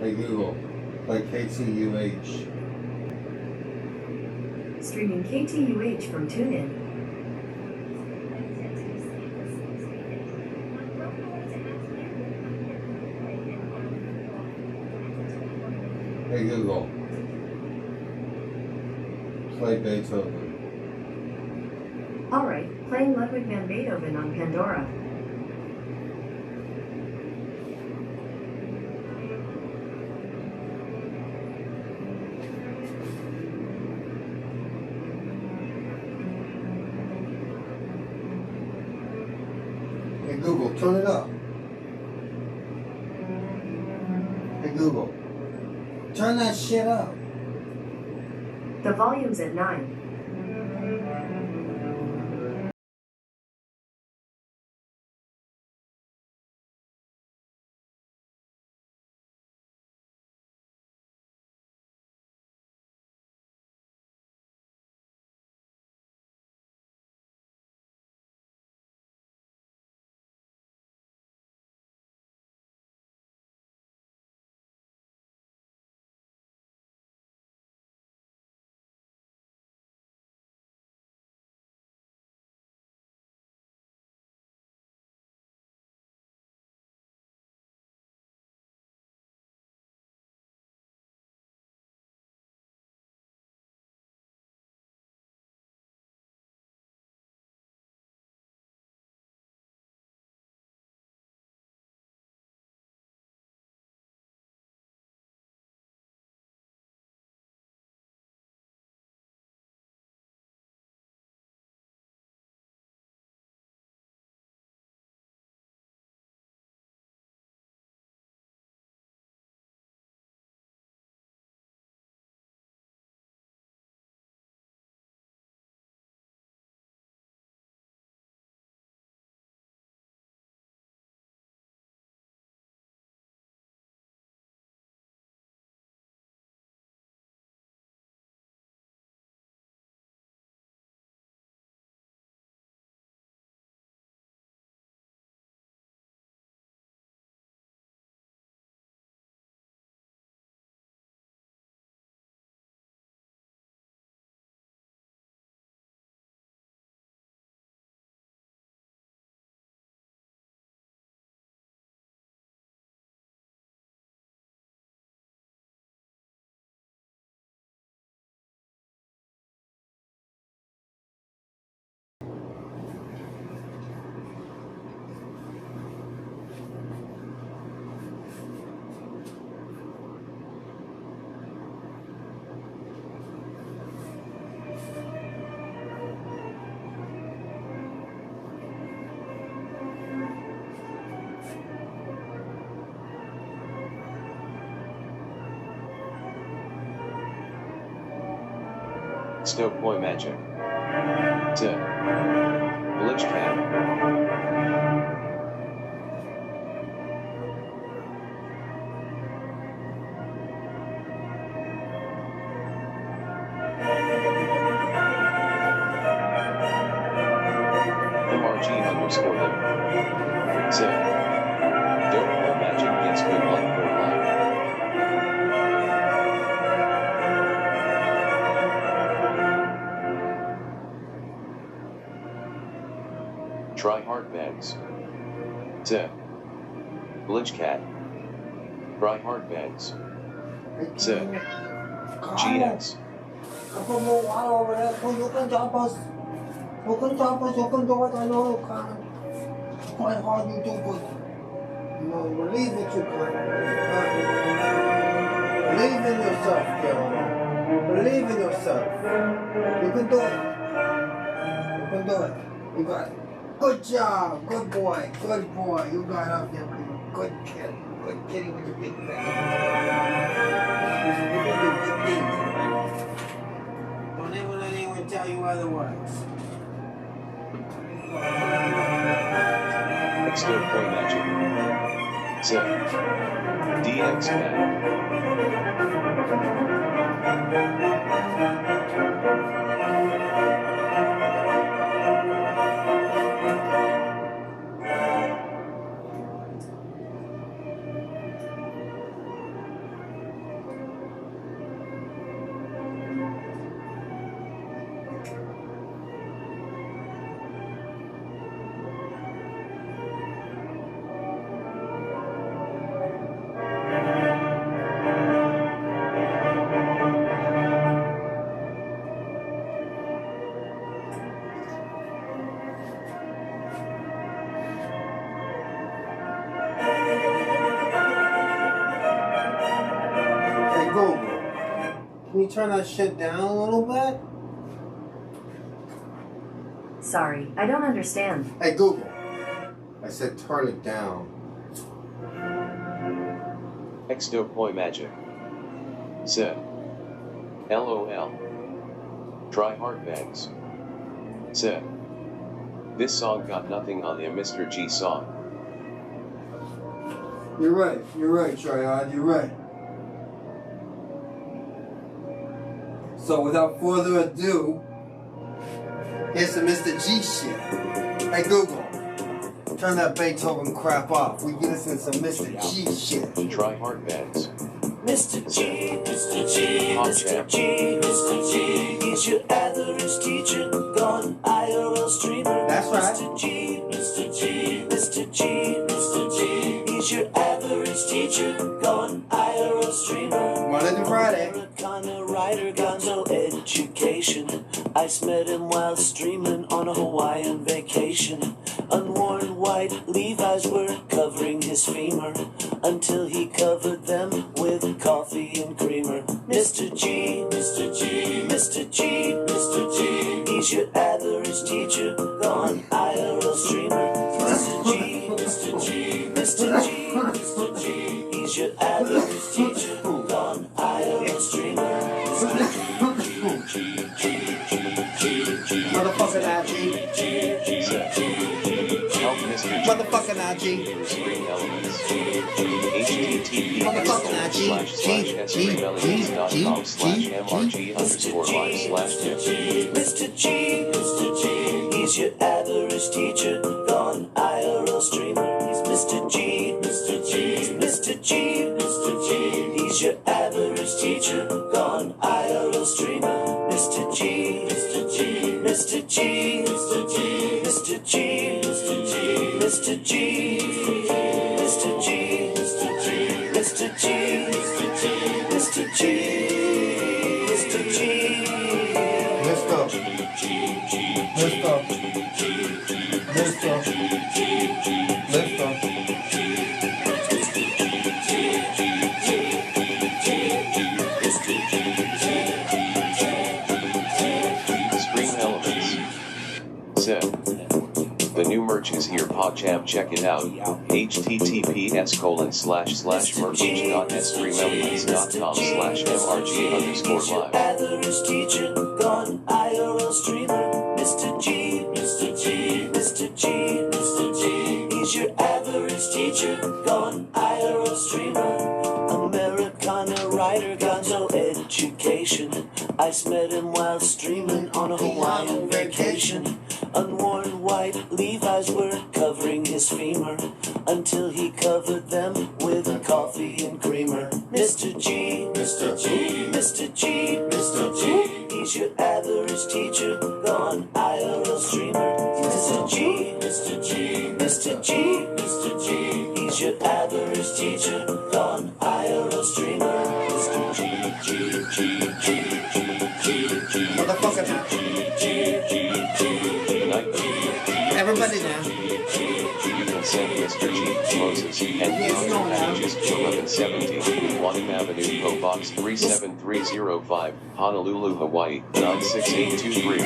Hey Google, play KTUH. Streaming KTUH from TuneIn. Hey Google, play Beethoven. Alright, playing Ludwig van Beethoven on Pandora. Hey Google, turn it up. Hey Google, turn that shit up. The volume's at 9. Stoke Boy Magic. Village Cat. MRG_him. Dope Boy Magic gets good luck for life. Try hard bags. Village Cat. Try hard bags. GX. Kapag mo araw wala ko you can jump us. You can jump us, you can do it, I know you can. Try hard, you do good. You know, believe it, you can. Believe in yourself, Carol. Believe in yourself. You can do it. You can do it. You got it. Good job. Good boy. Good boy. You got up there. Good kid. Good kitty with your big face. You can do good things. Don't ever let anyone tell you otherwise. Stoke Boy Magic. DX Cat. Can you turn that shit down a little bit? Sorry, I don't understand. Hey Google. I said turn it down. Exto Poi Magic. Said. LOL. Try hard bags. Said. This song got nothing on the Mr.G song. You're right, Triad, you're right. So without further ado, here's some Mr.G shit. Hey Google, turn that Beethoven crap off. We listen to some Mr.G shit. Try hard bags. Mr.G, Mr.G, Podcast. Mr.G, Mr.G, he's your average teacher, gone IRL streamer. That's right. Mr.G, Mr.G, Mr.G, Mr.G, he's your average teacher, gone IRL streamer. Monday to Friday. Americana writer, Gonzo Education. I met him while streaming on a Hawaiian vacation. Unworn white Levi's were covering his femur until he covered them with coffee and creamer. Mr.G, Mr.G, Mr.G, Mr.G, he's your average teacher, gone IRL streamer. Mr.G, Mr.G, Mr.G, Mr.G, he's your average teacher, gone IRL streamer. Motherfucking IG. Help Mr.G. Motherfucking IG. through Stream Elements. https://streamelements.com/mrg_live/tip. Mr.G, Mr.G, he's your average teacher, gone IRL streamer. He's Mr.G, Mr.G, Mr.G, Mr.G, he's your average teacher, gone IRL streamer. Mr.G, Mr.G, Mr.G, Mr.G, Mr.G, Mr.G, Mr.G, Mr.G, Mr.G, Mr.G, Mr.G. Let's go. Let's go. Let's go. Let's go. Stream Elements. Said. The new merch is here, PodCham, check it out. https://merch.streamelements.com/mrg_live. Average teacher, gone IRL streamer. Mr.G, Mr.G, Mr.G, Mr.G, he's your average teacher, gone IRL streamer. Americana writer, Gonzo Education. I met him while streaming on a Hawaiian vacation. Unworn white Levi's were covering his femur until he covered them with coffee and creamer. Mr.G, Mr.G, Mr.G, Mr.G, he's your average teacher, gone IRL streamer. Mr.G, Mr.G, Mr.G, Mr.G, he's your average teacher, gone IRL streamer. Mr.G, Motherfucking everybody now. You can send Mr.G, Moses, and Gonzo packages to 1117 Wanham Avenue, P.O. Box 37305, Honolulu, Hawaii, 96823.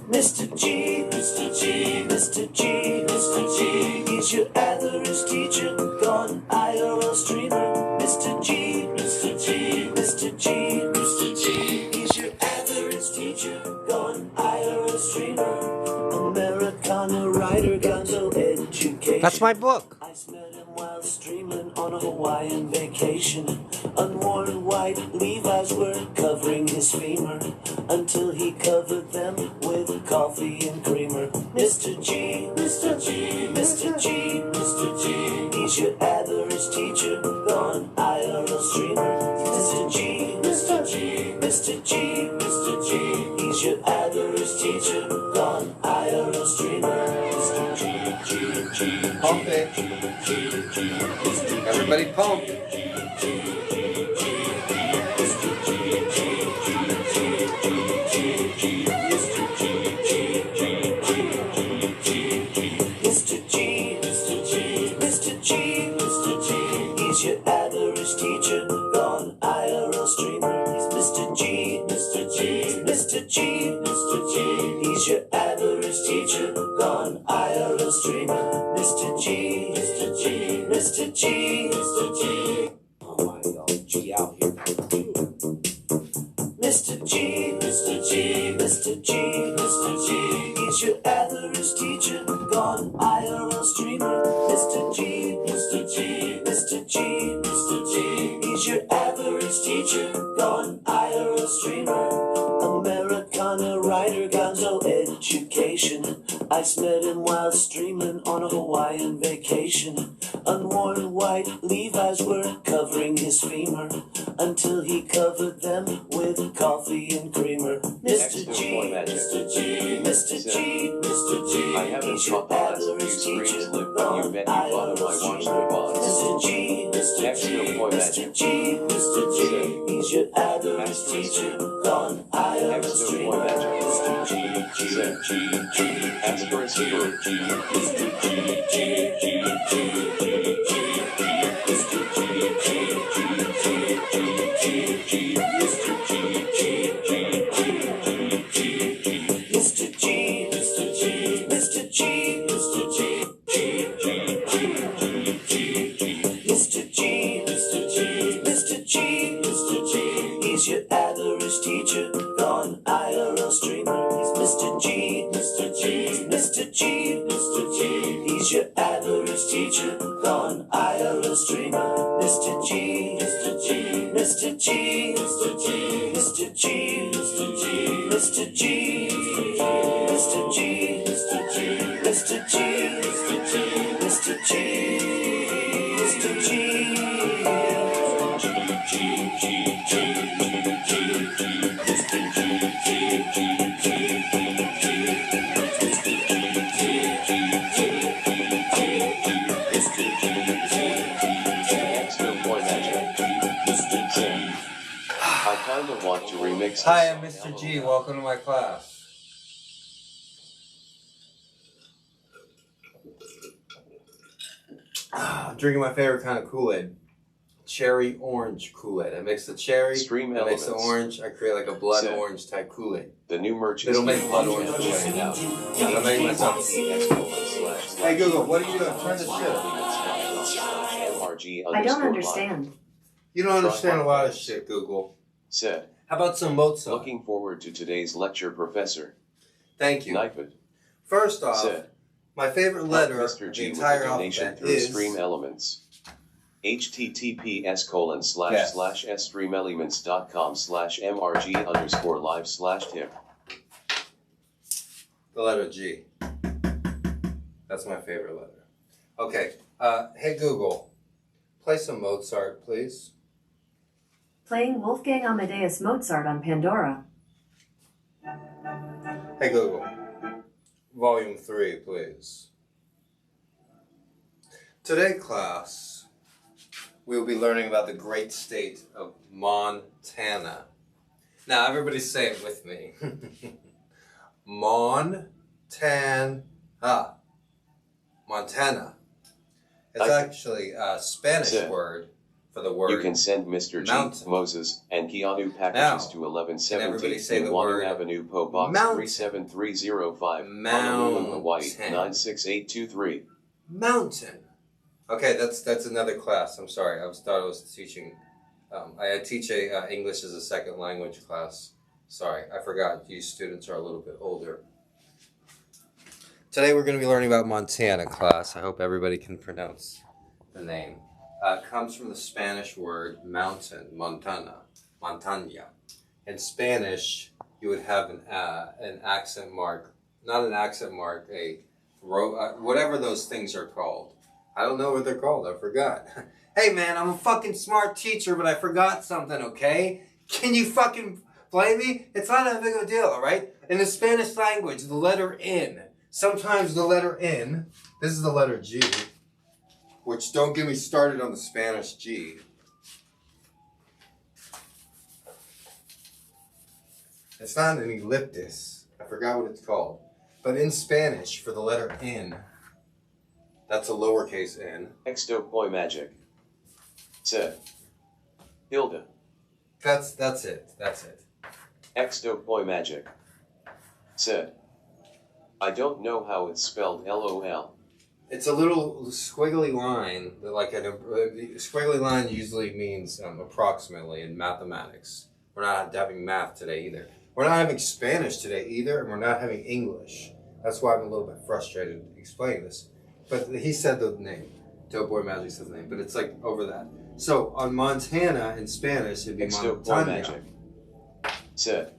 Mr.G, Mr.G, Mr.G, Mr.G, he's your average teacher, gone IRL streamer. Mr.G, Mr.G, Mr.G, Mr.G, he's your average teacher, gone IRL streamer. Americana writer, Gonzo Education. That's my book. I met him while streaming on a Hawaiian vacation. Unworn white Levi's were covering his femur until he covered them with coffee and creamer. Mr.G, Mr.G, Mr.G, Mr.G, he's your average teacher, gone IRL streamer. Mr.G, Mr.G, Mr.G, Mr.G, he's your average teacher, gone IRL streamer. Pump it. Everybody pump. IRL streamer, Mr. G, Mr. G, Mr. G, Mr. G. Oh my God, G out here. Mr. G, Mr. G, Mr. G, Mr. G. He's your average teacher, gone IRL streamer. Mr. G, Mr. G, Mr. G, Mr. G. He's your average teacher, gone IRL streamer. Americana writer, Gonzo Education. I met him while streaming on a Hawaiian vacation. Unworn white Levi's were covering his femur until he covered them with coffee and creamer. Mr. G, Mr. G, Mr. G, Mr. G. I haven't taught the last few streams live, but you bet you thought of my watched the VODs. Mr. G, Mr. G, Mr. G, Mr. G. He's your average teacher, gone IRL streamer. Mr. G, G, G, G. Asper's here. Mr. G, G, G, G, G, G. Mr. G, G, G, G, G, G. Mr. G, G, G, G, G, G. Mr. G, Mr. G, Mr. G, Mr. G, G, G, G, G, G. Mr. G, Mr. G, Mr. G, Mr. G. He's your average teacher, gone IRL streamer. He's Mr. G, Mr. G, Mr. G, Mr. G. He's your average teacher, gone IRL streamer. Mr. G, Mr. G, Mr. G, Mr. G, Mr. G, Mr. G, Mr. G, Mr. G, Mr. G, Mr. G, Mr. G, Mr. G, Mr. G. I kinda want to remix this Hi, I'm song. Mr. G. Welcome to my class. I'm drinking my favorite kind of Kool-Aid. Cherry orange Kool-Aid. I mix the cherry, Stream I mix the elements. orange, I create like a blood Set. orange type Kool-Aid. The new merch They is don't make blood orange right Kool-Aid now. I'm making myself. Hey Google, what are you doing? Turn the shit. I don't understand. You don't understand a lot of shit, Google. Said, How about some Mozart? looking forward to today's lecture, Professor. Thank you. Knifed. First off, Said, my favorite letter Mr. of the G with entire the donation alphabet through is Stream Elements. Yes. https://streamelements.com/mrg_live/tip. the letter G. That's my favorite letter. Okay. Hey Google, play some Mozart, please. Playing Wolfgang Amadeus Mozart on Pandora. Hey Google, volume 3, please. Today, class, we will be learning about the great state of Montana. Now, everybody say it with me. Montana. Montana. It's actually a Spanish That's it. word for the word You can send Mr. G, mountain. Moses, and Keanu Now, packages to can everybody 1117 say the Wanning word Avenue, PO Box mountain? 37305, Honolulu, Hawaii Mountain. 96823. mountain. Okay, that's another class. I'm sorry. thought I was teaching. I teach a English as a second language class. Sorry, I forgot. You students are a little bit older. Today we're going to be learning about Montana, class. I hope everybody can pronounce the name. It comes from the Spanish word mountain, montana, montaña. In Spanish, you would have an accent mark, not an accent mark, whatever those things are called. I don't know what they're called. I forgot. Hey, man, I'm a fucking smart teacher, but I forgot something, okay? Can you fucking blame me? It's not that big of a deal, all right? In the Spanish language, the letter N, sometimes the letter N, this is the letter G, which don't get me started on the Spanish G. It's not an elliptis. I forgot what it's called. But in Spanish, for the letter N, that's a lowercase n. Extopoi magic. Said, Hilda. That's it. Extopoi magic. Said, I don't know how it's spelled, LOL. It's a little squiggly line. Like a squiggly line usually means approximately in mathematics. We're not having math today either. We're not having Spanish today either, and we're not having English. That's why I'm a little bit frustrated explaining this. But he said the name. Doughboy Magic says the name, but it's like over that. So on Montana in Spanish, it'd be Doughboy Montana. Magic said.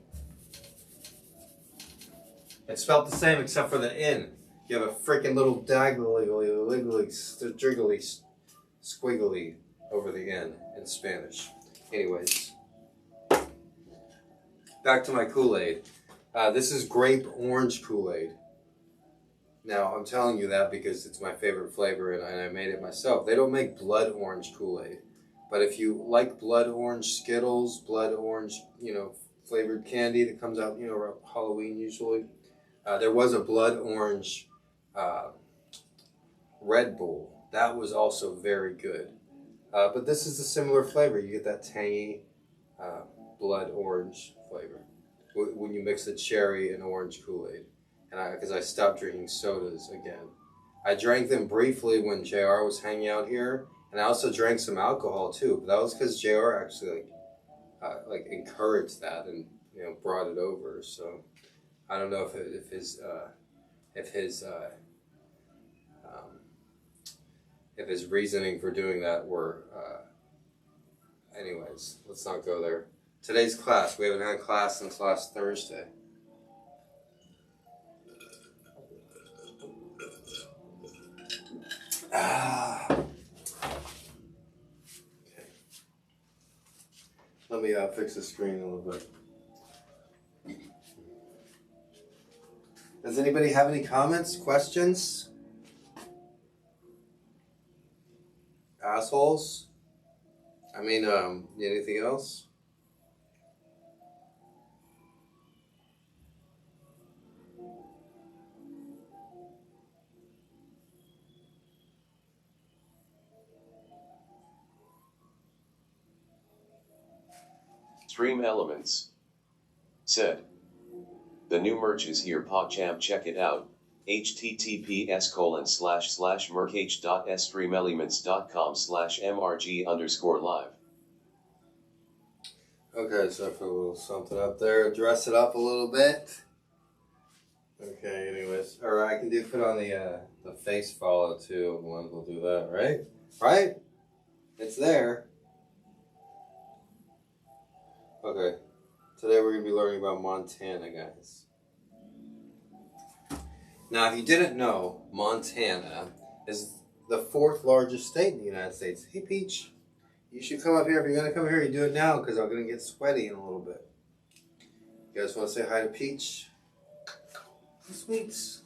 It's spelled the same except for the N. You have a freaking little jiggly, squiggly over the N in Spanish. Anyways, back to my Kool-Aid. This is grape orange Kool-Aid. Now, I'm telling you that because it's my favorite flavor and I made it myself. They don't make blood orange Kool-Aid. But if you like blood orange Skittles, blood orange, flavored candy that comes out, around Halloween usually, there was a blood orange Red Bull. That was also very good. But this is a similar flavor. You get that tangy blood orange flavor when you mix the cherry and orange Kool-Aid. And because I stopped drinking sodas again. I drank them briefly when JR was hanging out here, and I also drank some alcohol too. But that was because JR actually like encouraged that and brought it over. So I don't know if his reasoning for doing that were. Anyways, let's not go there. Today's class. We haven't had class since last Thursday. Okay. Let me fix the screen a little bit. Does anybody have any comments, questions? Assholes? I mean, anything else? Stream Elements said. The new merch is here, PogChamp, check it out. https://merch.streamelements.com/mrg_live. Okay, so I put a little something up there, dress it up a little bit. Okay, anyways. Or I can put on the face follow too. We'll do that, right? Right? It's there. Okay. Today we're going to be learning about Montana, guys. Now, if you didn't know, Montana is the 4th largest state in the United States. Hey, Peach, you should come up here. If you're going to come here, you do it now because I'm going to get sweaty in a little bit. You guys want to say hi to Peach? The sweets.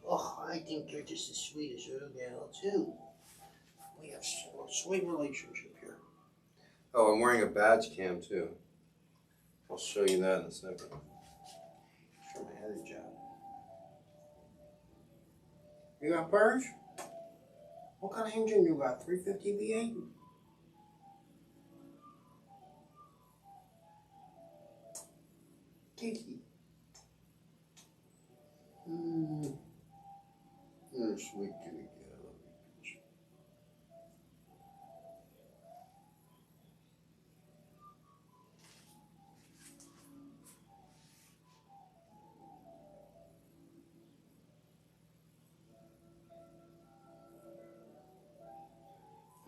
Oh, I think you're just as sweet as little gal, too. We have a sweet relationship here. Oh, I'm wearing a badge cam, too. I'll show you that in a second. Show my other job. You got Purge? What kind of engine you got? 350 V8? Tasty. You're sweet kitty cat.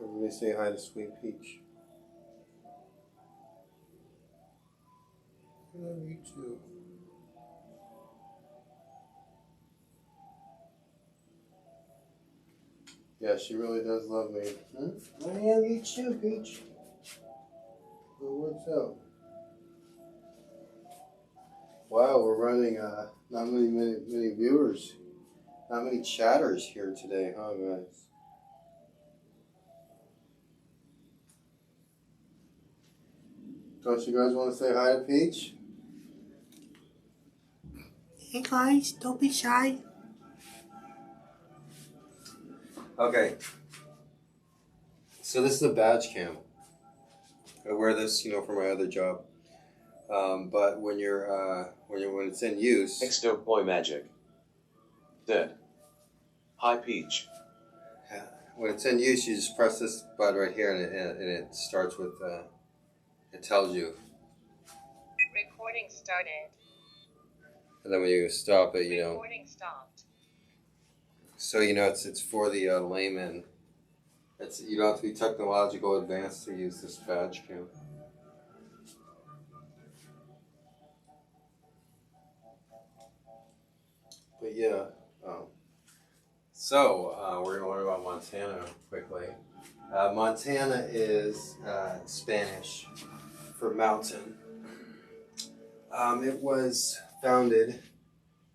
Everybody say hi to Sweet Peach. I love you too. Yeah, she really does love me. I love you too, Peach. Well, what's up? Wow, we're running not many viewers, not many chatters here today, huh, guys? Don't you guys want to say hi to Peach? Hey guys, don't be shy. Okay. So this is a badge cam. I wear this, for my other job. But when it's in use, Doughboy Magic Dead. High Peach. When it's in use, you just press this button right here, and it starts with. It tells you. Recording started. And then when you stop it, Recording stopped. so it's for the layman. You don't have to be technological advanced to use this badge cam. But yeah, so we're gonna learn about Montana quickly. Montana is Spanish for mountain. It was founded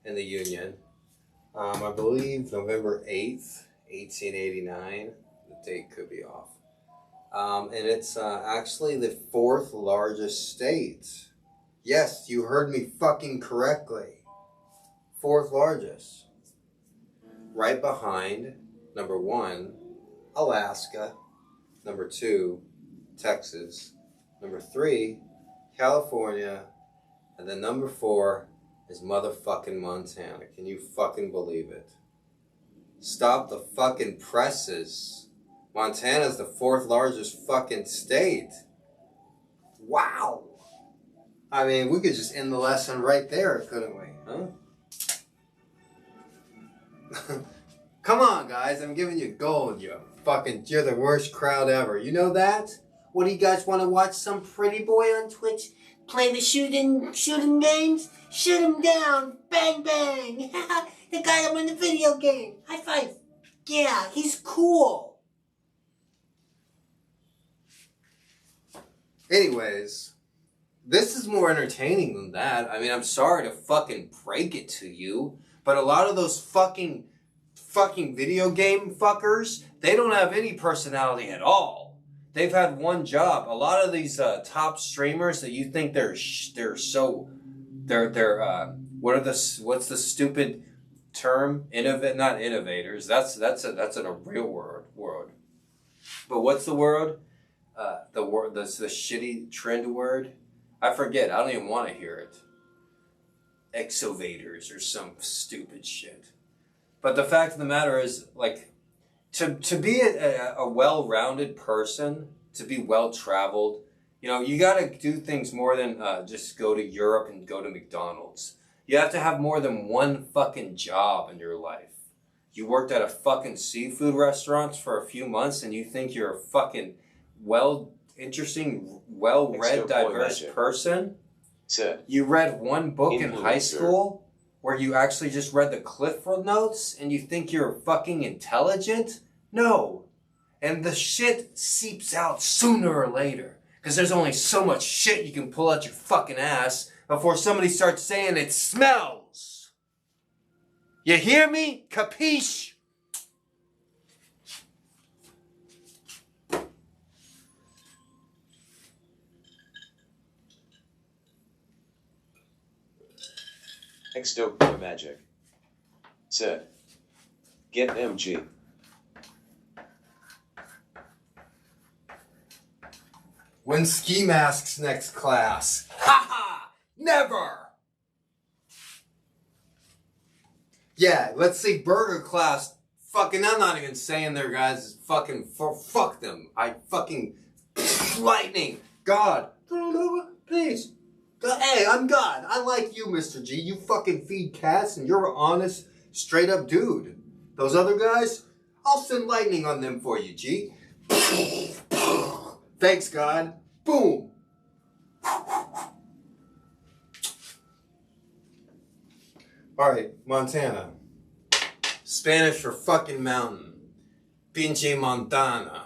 in the Union, I believe November 8th, 1889. The date could be off. And it's actually the 4th largest state. Yes, you heard me fucking correctly. 4th largest. Right behind, number 1, Alaska. Number 2, Texas. Number 3, California. And then number 4 is motherfucking Montana. Can you fucking believe it? Stop the fucking presses. Montana's the 4th largest fucking state. Wow. I mean, we could just end the lesson right there, couldn't we? Huh? Come on, guys. I'm giving you gold. You're the worst crowd ever. You know that? What do you guys want to watch? Some pretty boy on Twitch play the shooting games? Shoot him down. Bang, bang. The guy I'm in the video game. High five. Yeah, he's cool. Anyways, this is more entertaining than that. I mean, I'm sorry to fucking break it to you, but a lot of those fucking video game fuckers, they don't have any personality at all. They've had one job. A lot of these top streamers that you think what's the stupid term? Not innovators. That's in a real word. But what's the word? The shitty trend word. I forget. I don't even want to hear it. Exovators or some stupid shit. But the fact of the matter is, like, to be a well-rounded person, to be well-traveled, you got to do things more than just go to Europe and go to McDonald's. You have to have more than one fucking job in your life. You worked at a fucking seafood restaurant for a few months and you think you're a fucking interesting, well-read, diverse person? You read one book in high school where you actually just read the Clifford Notes and you think you're fucking intelligent? No. And the shit seeps out sooner or later. Because there's only so much shit you can pull out your fucking ass before somebody starts saying it smells. You hear me? Capiche? Extopia Magic. Said. Get MG. When ski masks next class? Haha! Never! Yeah, let's see burger class. Fucking, I'm not even saying there, guys. Fucking, fuck them. I fucking, lightning. God. Please. Hey, I'm God. I like you, Mr.G. You fucking feed cats and you're an honest, straight up dude. Those other guys, I'll send lightning on them for you, G. Thanks, God. Boom. Alright, Montana. Spanish for fucking mountain. Pinche Montana.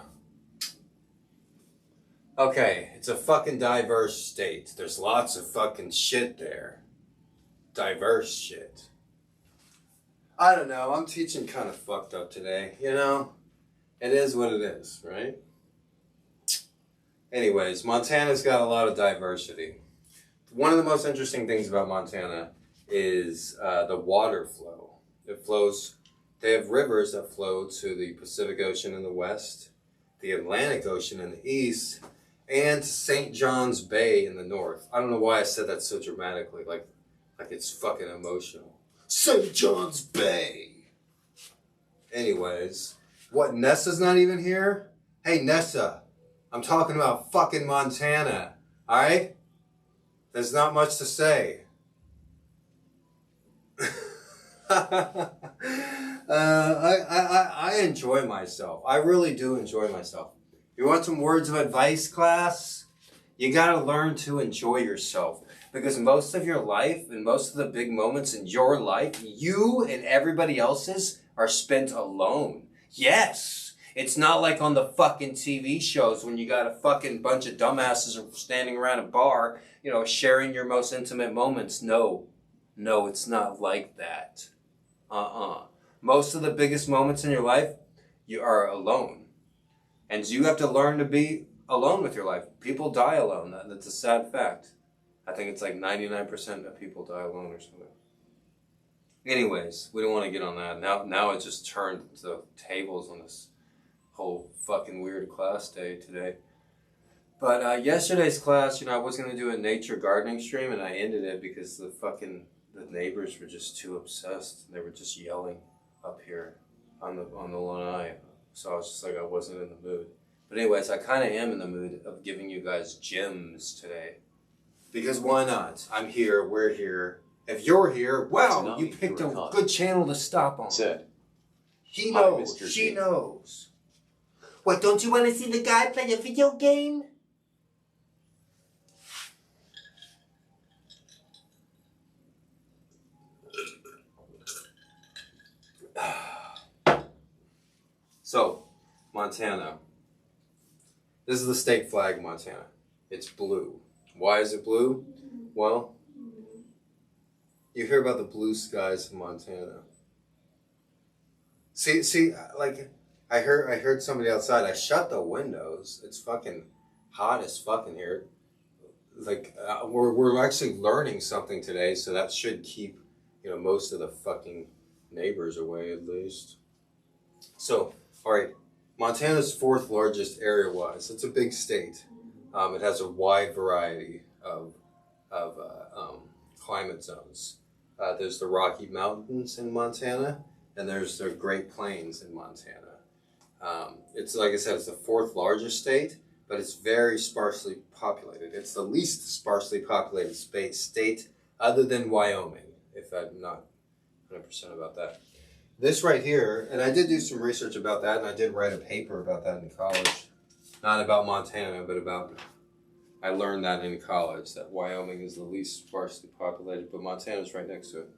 Okay, it's a fucking diverse state. There's lots of fucking shit there. Diverse shit. I don't know, I'm teaching kind of fucked up today, you know? It is what it is, right? Anyways, Montana's got a lot of diversity. One of the most interesting things about Montana is the water flow. It flows, they have rivers that flow to the Pacific Ocean in the west, the Atlantic Ocean in the east, and St. John's Bay in the north. I don't know why I said that so dramatically, like it's fucking emotional. St. John's Bay! Anyways, what, Nessa's not even here? Hey, Nessa, I'm talking about fucking Montana, alright? There's not much to say. I enjoy myself. I really do enjoy myself. You want some words of advice, class? You gotta learn to enjoy yourself. Because most of your life and most of the big moments in your life, you and everybody else's are spent alone. Yes! It's not like on the fucking TV shows when you got a fucking bunch of dumbasses standing around a bar, you know, sharing your most intimate moments. No, it's not like that. Most of the biggest moments in your life, you are alone. And you have to learn to be alone with your life. People die alone. That's a sad fact. I think it's like 99% of people die alone or something. Anyways, we don't want to get on that. Now it just turned the tables on this whole fucking weird class day today. But yesterday's class, you know, I was going to do a nature gardening stream and I ended it because the neighbors were just too obsessed. They were just yelling up here on the lanai. So I was just like, I wasn't in the mood. But anyways, I kind of am in the mood of giving you guys gems today. Because why not? I'm here, we're here. If you're here, wow, you picked a good channel to stop on. Said. He Hi, knows, Mr.G. she knows. What, don't you want to see the guy play a video game? So, Montana. This is the state flag of Montana. It's blue. Why is it blue? Well, you hear about the blue skies of Montana. See, like, I heard somebody outside. I shut the windows. It's fucking hot as fuck in here. Like, we're actually learning something today, so that should keep, you know, most of the fucking neighbors away at least. So, all right, Montana's 4th largest area-wise. It's a big state. It has a wide variety of climate zones. There's the Rocky Mountains in Montana, and there's the Great Plains in Montana. It's, like I said, it's the 4th largest state, but it's very sparsely populated. It's the least sparsely populated state other than Wyoming, if I'm not 100% about that. This right here, and I did do some research about that, and I did write a paper about that in college. Not about Montana, but about, I learned that in college, that Wyoming is the least sparsely populated, but Montana's right next to it.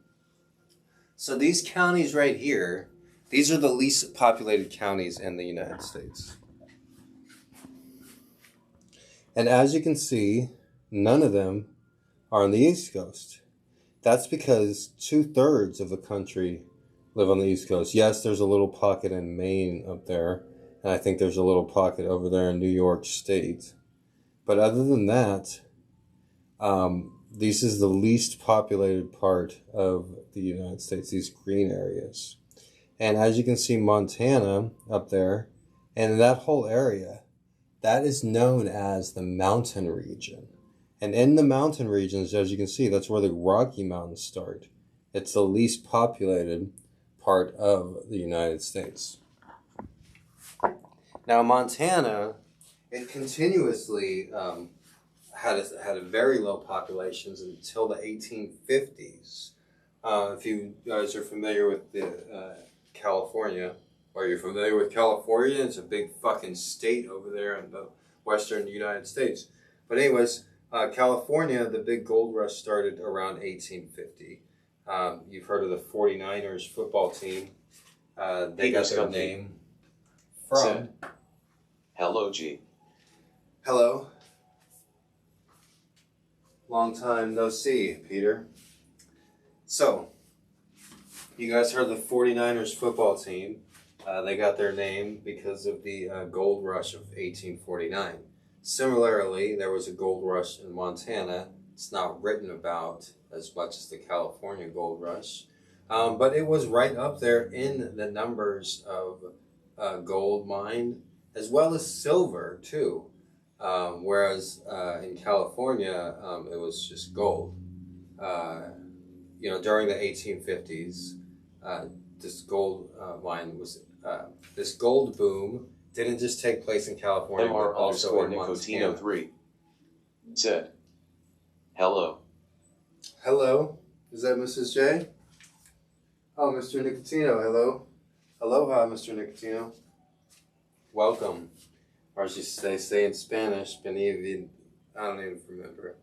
So these counties right here, these are the least populated counties in the United States. And as you can see, none of them are on the East Coast. That's because 2/3 of the country live on the East Coast. Yes, there's a little pocket in Maine up there, and I think there's a little pocket over there in New York State. But other than that, this is the least populated part of the United States, these green areas. And as you can see, Montana up there, and that whole area, that is known as the mountain region. And in the mountain regions, as you can see, that's where the Rocky Mountains start. It's the least populated part of the United States. Now, Montana, it continuously had a very low populations until the 1850s. If you guys are familiar with California, or you're familiar with California, it's a big fucking state over there in the western United States. But anyways, California, the big gold rush started around 1850. You've heard of the 49ers football team. They got their name from... Hello, G. Hello. Long time no see, Peter. So, you guys heard the 49ers football team. They got their name because of the gold rush of 1849. Similarly, there was a gold rush in Montana. It's not written about as much as the California gold rush. But it was right up there in the numbers of gold mined, as well as silver, too. Whereas in California, it was just gold. During the 1850s, this gold mine was this gold boom didn't just take place in California, but also in Montana. Nicotino3 said, "Hello." Hello, is that Mrs. J? Oh, Mr. Nicotino, hello. Aloha, Mr. Nicotino. Welcome. Or as they say in Spanish, I don't even remember.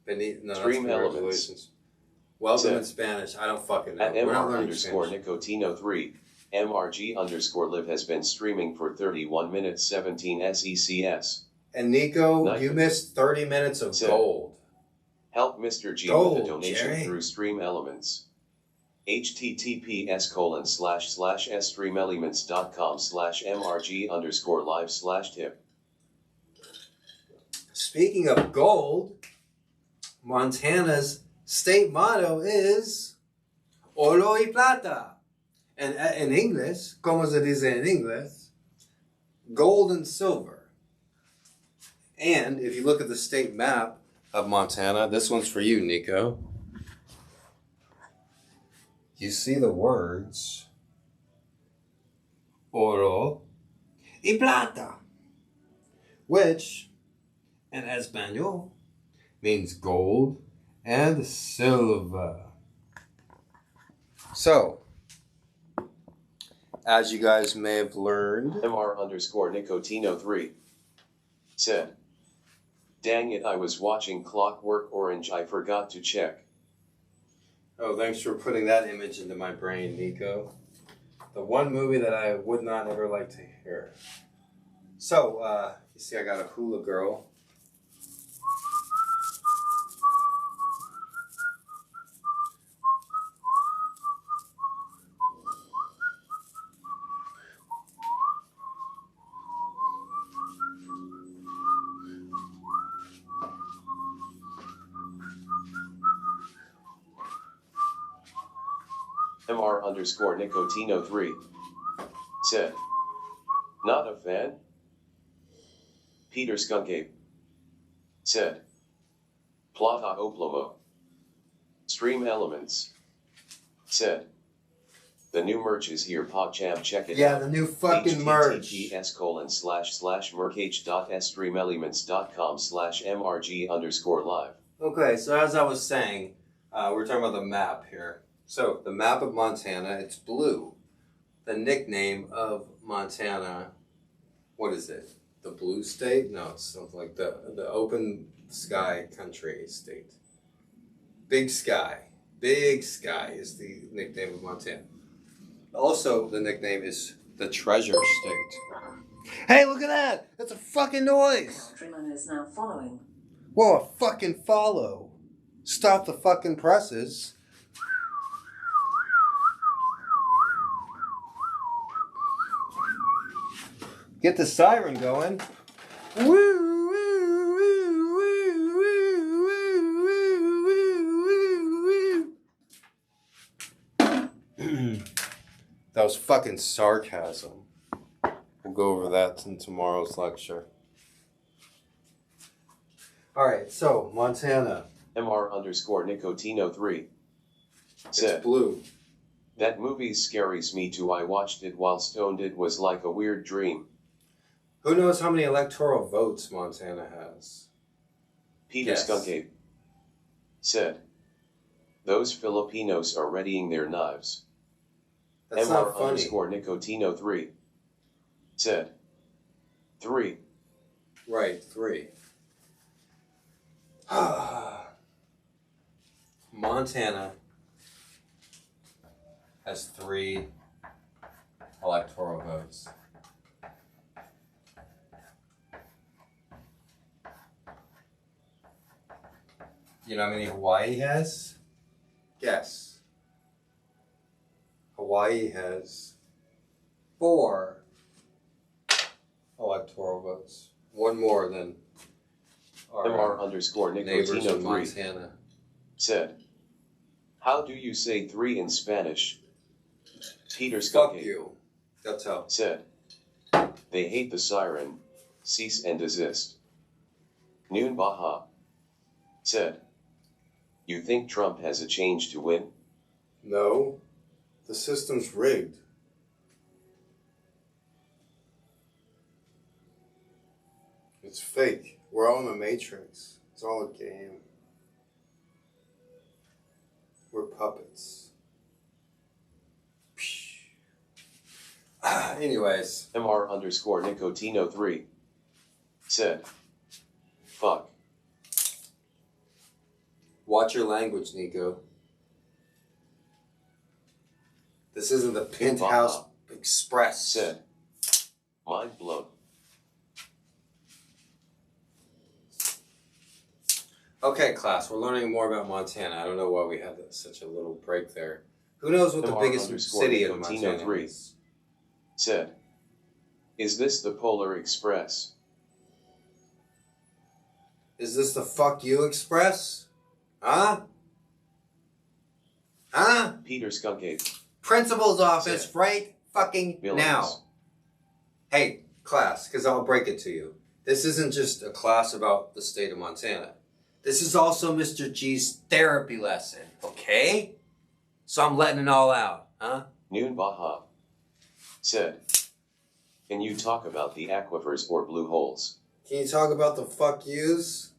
No, Stream that's elements. congratulations. Welcome Said, in Spanish. I don't fucking know. At We're not MR learning underscore Spanish. Nicotino3, MRG underscore live has been streaming for 31 minutes 17 SECS. And Nico, Nice. you missed 30 minutes of Said, gold. Help Mr. G Gold, with a donation Jerry. through Stream Elements. https://streamelements.com/mrg_live/tip. Speaking of gold, Montana's state motto is Oro y Plata. And in English, como se dice en English, gold and silver. And if you look at the state map of Montana, this one's for you, Nico. You see the words Oro y Plata, which in Espanol means gold and silver. So, as you guys may have learned, MR underscore Nicotino3 said, "Dang it, I was watching Clockwork Orange, I forgot to check." oh, thanks for putting that image into my brain, Nico. The one movie that I would not ever like to hear. So, you see I got a hula girl. MR underscore Nicotino3 said, "Not a fan?" Peter Skunkape said, "Plata Oplomo." Stream Elements said, "The new merch is here, PogChamp, check it Yeah, out." the new fucking merch. https://mercage.streamelements.com/mrg_live. Okay, so as I was saying, we're talking about the map here. So, the map of Montana, it's blue. The nickname of Montana, what is it? The blue state? No, it's something like the open sky country state. Big sky. Big sky is the nickname of Montana. Also, the nickname is the treasure state. Hey, look at that! That's a fucking noise! Countryman is now following. Whoa, a fucking follow. Stop the fucking presses. Get the siren going. Woo, woo, woo, woo, woo, woo, woo, woo. That was fucking sarcasm. We'll go over that in tomorrow's lecture. Alright, so, Montana. MR underscore Nicotino3 said, It's blue. "That movie scares me too. I watched it while stoned. It was like a weird dream." Who knows how many electoral votes Montana has? Peter Yes. Skunkape said, "Those Filipinos are readying their knives." That's MR not funny. underscore Nicotino3 said, 3. Right, 3. Montana has 3 electoral votes. You know how many Hawaii has? Guess. Hawaii has 4 electoral votes. One more than our MR underscore neighbors in Nicotino3 Montana. said, "How do you say 3 in Spanish?" Peter Fuck Skunkape you. That's how. said, "They hate the siren. Cease and desist." Noon Baja said, "You think Trump has a change to win?" No. The system's rigged. It's fake. We're all in the Matrix. It's all a game. We're puppets. Anyways. MR underscore Nicotino 3 said, fuck. Watch your language, Nico. This isn't the Penthouse Express. Said, mind blown. Okay, class, we're learning more about Montana. I don't know why we had such a little break there. Who knows what the MR biggest underscore city in Nicotino Montana 3 is? said, is this the Polar Express? Is this the Fuck You Express? Huh? Huh? Peter Skunkade Principal's office Said, right fucking Billings. now. Hey, class, because I'll break it to you. This isn't just a class about the state of Montana. This is also Mr. G's therapy lesson, okay? So I'm letting it all out, huh? Noon Baja said, can you talk about the aquifers or blue holes? Can you talk about the fuck yous?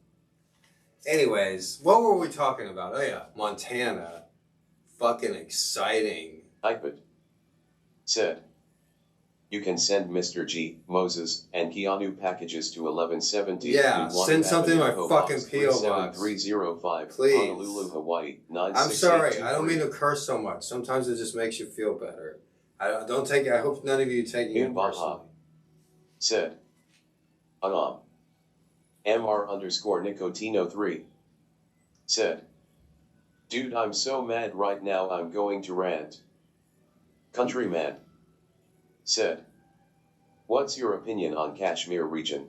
Anyways, what were we talking about? Oh yeah, Montana. Fucking exciting. iPad said, you can send Mr. G, Moses, and Keanu packages to 1170 Yeah, send something to my fucking P.O. box. 37305, Please. Honolulu, Hawaii, I'm sorry, I don't mean to curse so much. Sometimes it just makes you feel better. Don't take it. I hope none of you take it Noon Baja personally. said, MR underscore Nicotino 3 said, dude, I'm so mad right now I'm going to rant. Countryman said, what's your opinion on Kashmir region?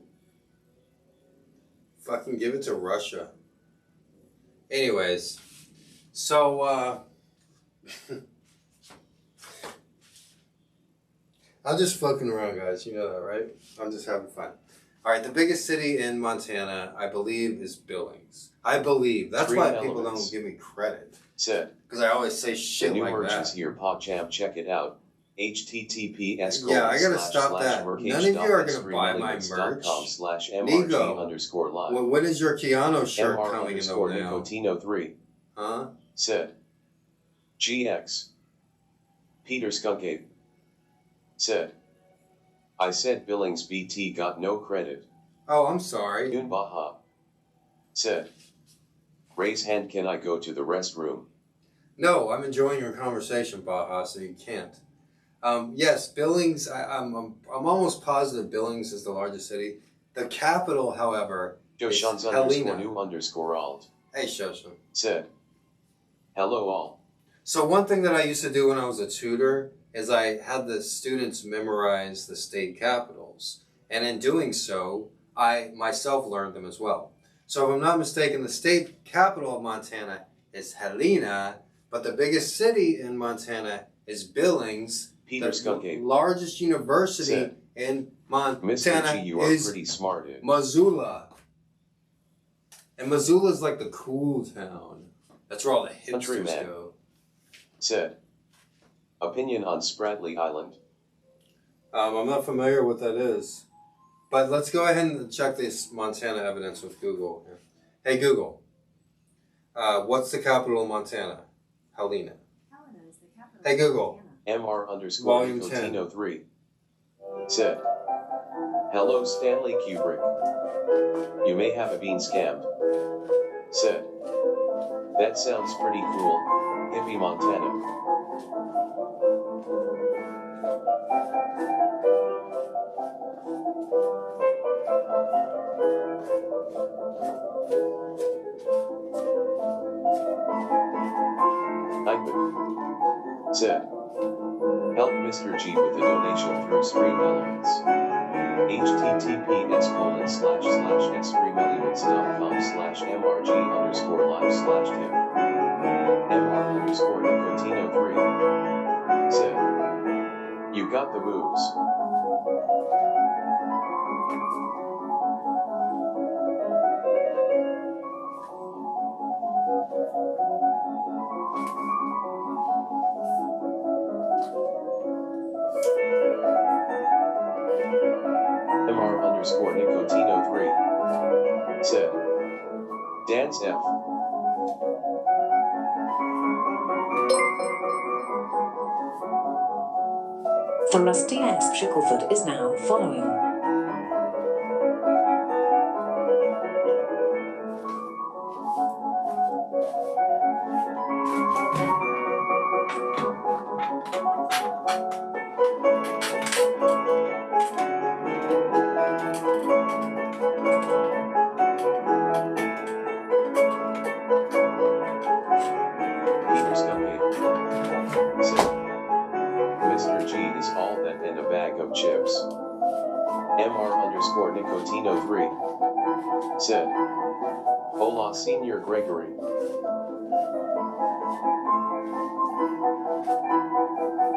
Fucking give it to Russia. Anyways, so, I'm just fucking around, guys. You know that, right? I'm just having fun. All right, the biggest city in Montana, I believe, is Billings. I believe. That's Three why elements. people don't give me credit. Said, Because I always say the shit new like merch that. is here, PogChamp, check it out. HTTPS Yeah, I gotta stop that. None of you are gonna buy my merch. /MRG_live. When is your Keanu shirt MR coming in underscore the mail? Nicotino 3 Huh? said, GX. Peter Skunkade said, I said Billings BT got no credit. Oh, I'm sorry. Noon Baja said, raise hand, can I go to the restroom? No, I'm enjoying your conversation, Baja, so you can't. Yes, Billings, I'm almost positive Billings is the largest city. The capital, however, is Joshans underscore Helena. new underscore alt Hey, Shoshan. said, hello all. So one thing that I used to do when I was a tutor is I had the students memorize the state capitals. And in doing so, I myself learned them as well. So if I'm not mistaken, the state capital of Montana is Helena, but the biggest city in Montana is Billings. Peter The Skunkade largest university said, in Montana Mr. G, you are is pretty smart. Missoula. And Missoula is like the cool town. That's where all the hipsters Countryman go. said, opinion on Spratly Island. I'm not familiar with what that is. But let's go ahead and check this Montana evidence with Google. Hey Google, what's the capital of Montana? Helena. Helena is the capital Hey Google. MR underscore Volume 10. Nicotino 3 said, hello Stanley Kubrick. You may have been scammed. Said, that sounds pretty cool, hippie Montana. iPad said, help Mr. G with a donation through Stream Elements. https://streamelements.com/mrg_live/tip. MR underscore Nicotino 3 said, you got the moves. Dance F. The Rusty X Shackleford is now following. Mr.G is all that and a bag of chips. Nicotino 3 said. Hola, Senior Gregory.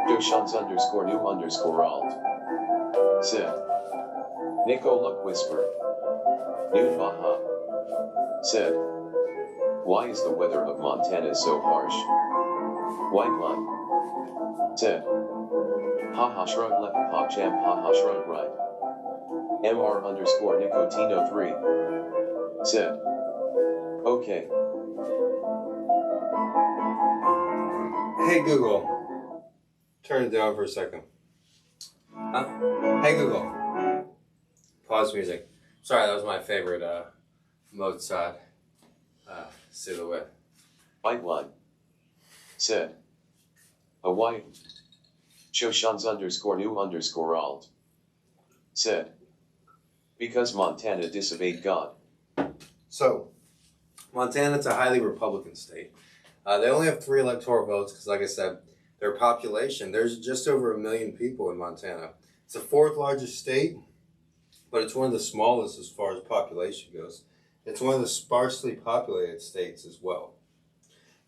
Joshans_new_alt said. Nico look whisper. Nude baha said. Why is the weather of Montana so harsh? White line said. Haha shrug left pop jam haha shrug right. Nicotino 3 said. Okay. Hey Google, turn it down for a second. Hey Google, pause music. Sorry, that was my favorite Mozart silhouette. White line said. Hawaii. Joshans_new_alt said. Because Montana disobeyed God. So, Montana's a highly Republican state. They only have 3 electoral votes because, like I said, their population, there's just over 1 million people in Montana. It's the 4th largest state, but it's one of the smallest as far as population goes. It's one of the sparsely populated states as well.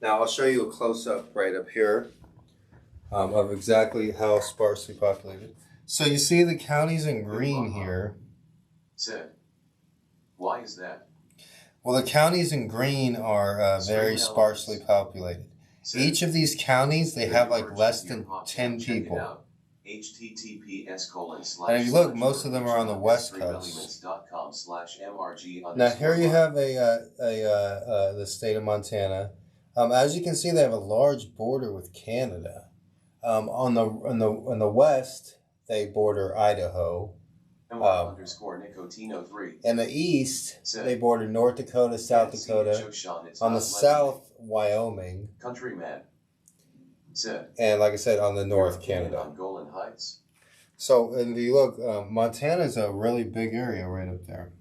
Now, I'll show you a close-up right up here of exactly how sparsely populated. So you see the counties in green here. Said. Why is that? Well, the counties in green are very sparsely populated. Each of these counties, they have like less than 10 people. And if you look, most of them are on the west coast. Now here you have the state of Montana. As you can see, they have a large border with Canada. On the west, they border Idaho. Nicotino 3. In the east, they border North Dakota, South Dakota. On the south, Wyoming. Countryman said. And like I said, on the north, Canada. On Golan Heights. So, and if you look, Montana's a really big area right up there.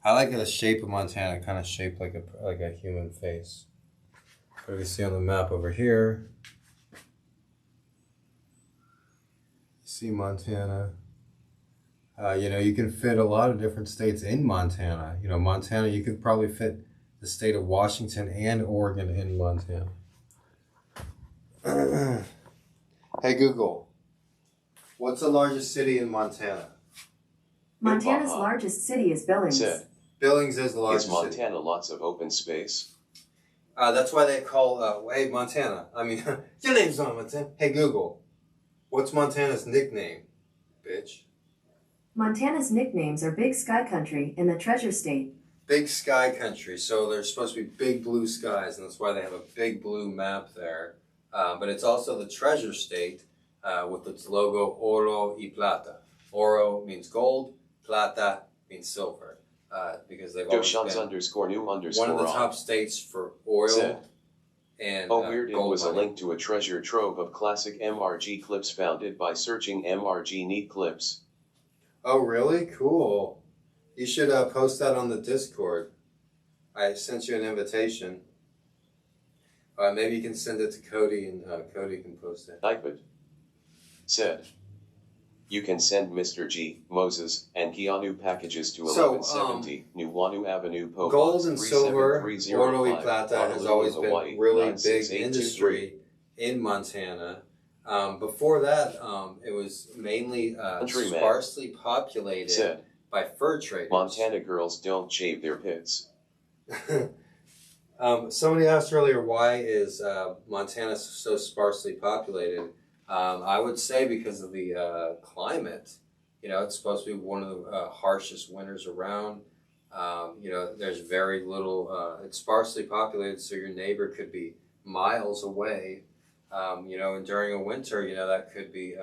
I like the shape of Montana, kind of shaped like a human face. So you see on the map over here. See Montana. You can fit a lot of different states in Montana. Montana, you could probably fit the state of Washington and Oregon in Montana. Hey Google, what's the largest city in Montana? Montana's largest city is Billings. Said. Billings is the largest city. Is Montana lots of open space? That's why they call, hey Montana, your name's not Montana. Hey Google, what's Montana's nickname, bitch? Montana's nicknames are Big Sky Country and the Treasure State. Big Sky Country, so there's supposed to be big blue skies, and that's why they have a big blue map there. But it's also the Treasure State with its logo Oro y Plata. Oro means gold, Plata means silver. Because they've always been one of the top states for oil said. And weird, gold it was money. a link to a treasure trove of classic MRG clips founded by searching MRG neat clips. Oh, really? Cool. You should post that on the Discord. I sent you an invitation. Maybe you can send it to Cody, and Cody can post it. Type it. Said. You can send Mr.G, Moses, and Keanu packages to 1170 Nuuanu Avenue, Popa. Gold and silver, Oro y Plata, has always been Hawaii, really big industry in Montana. Before that, it was mainly sparsely populated said. by fur traders. Montana girls don't shave their pits. Somebody asked earlier, why is Montana so sparsely populated? I would say because of the climate. It's supposed to be one of the harshest winters around. There's very little, it's sparsely populated, so your neighbor could be miles away. And during a winter, that could be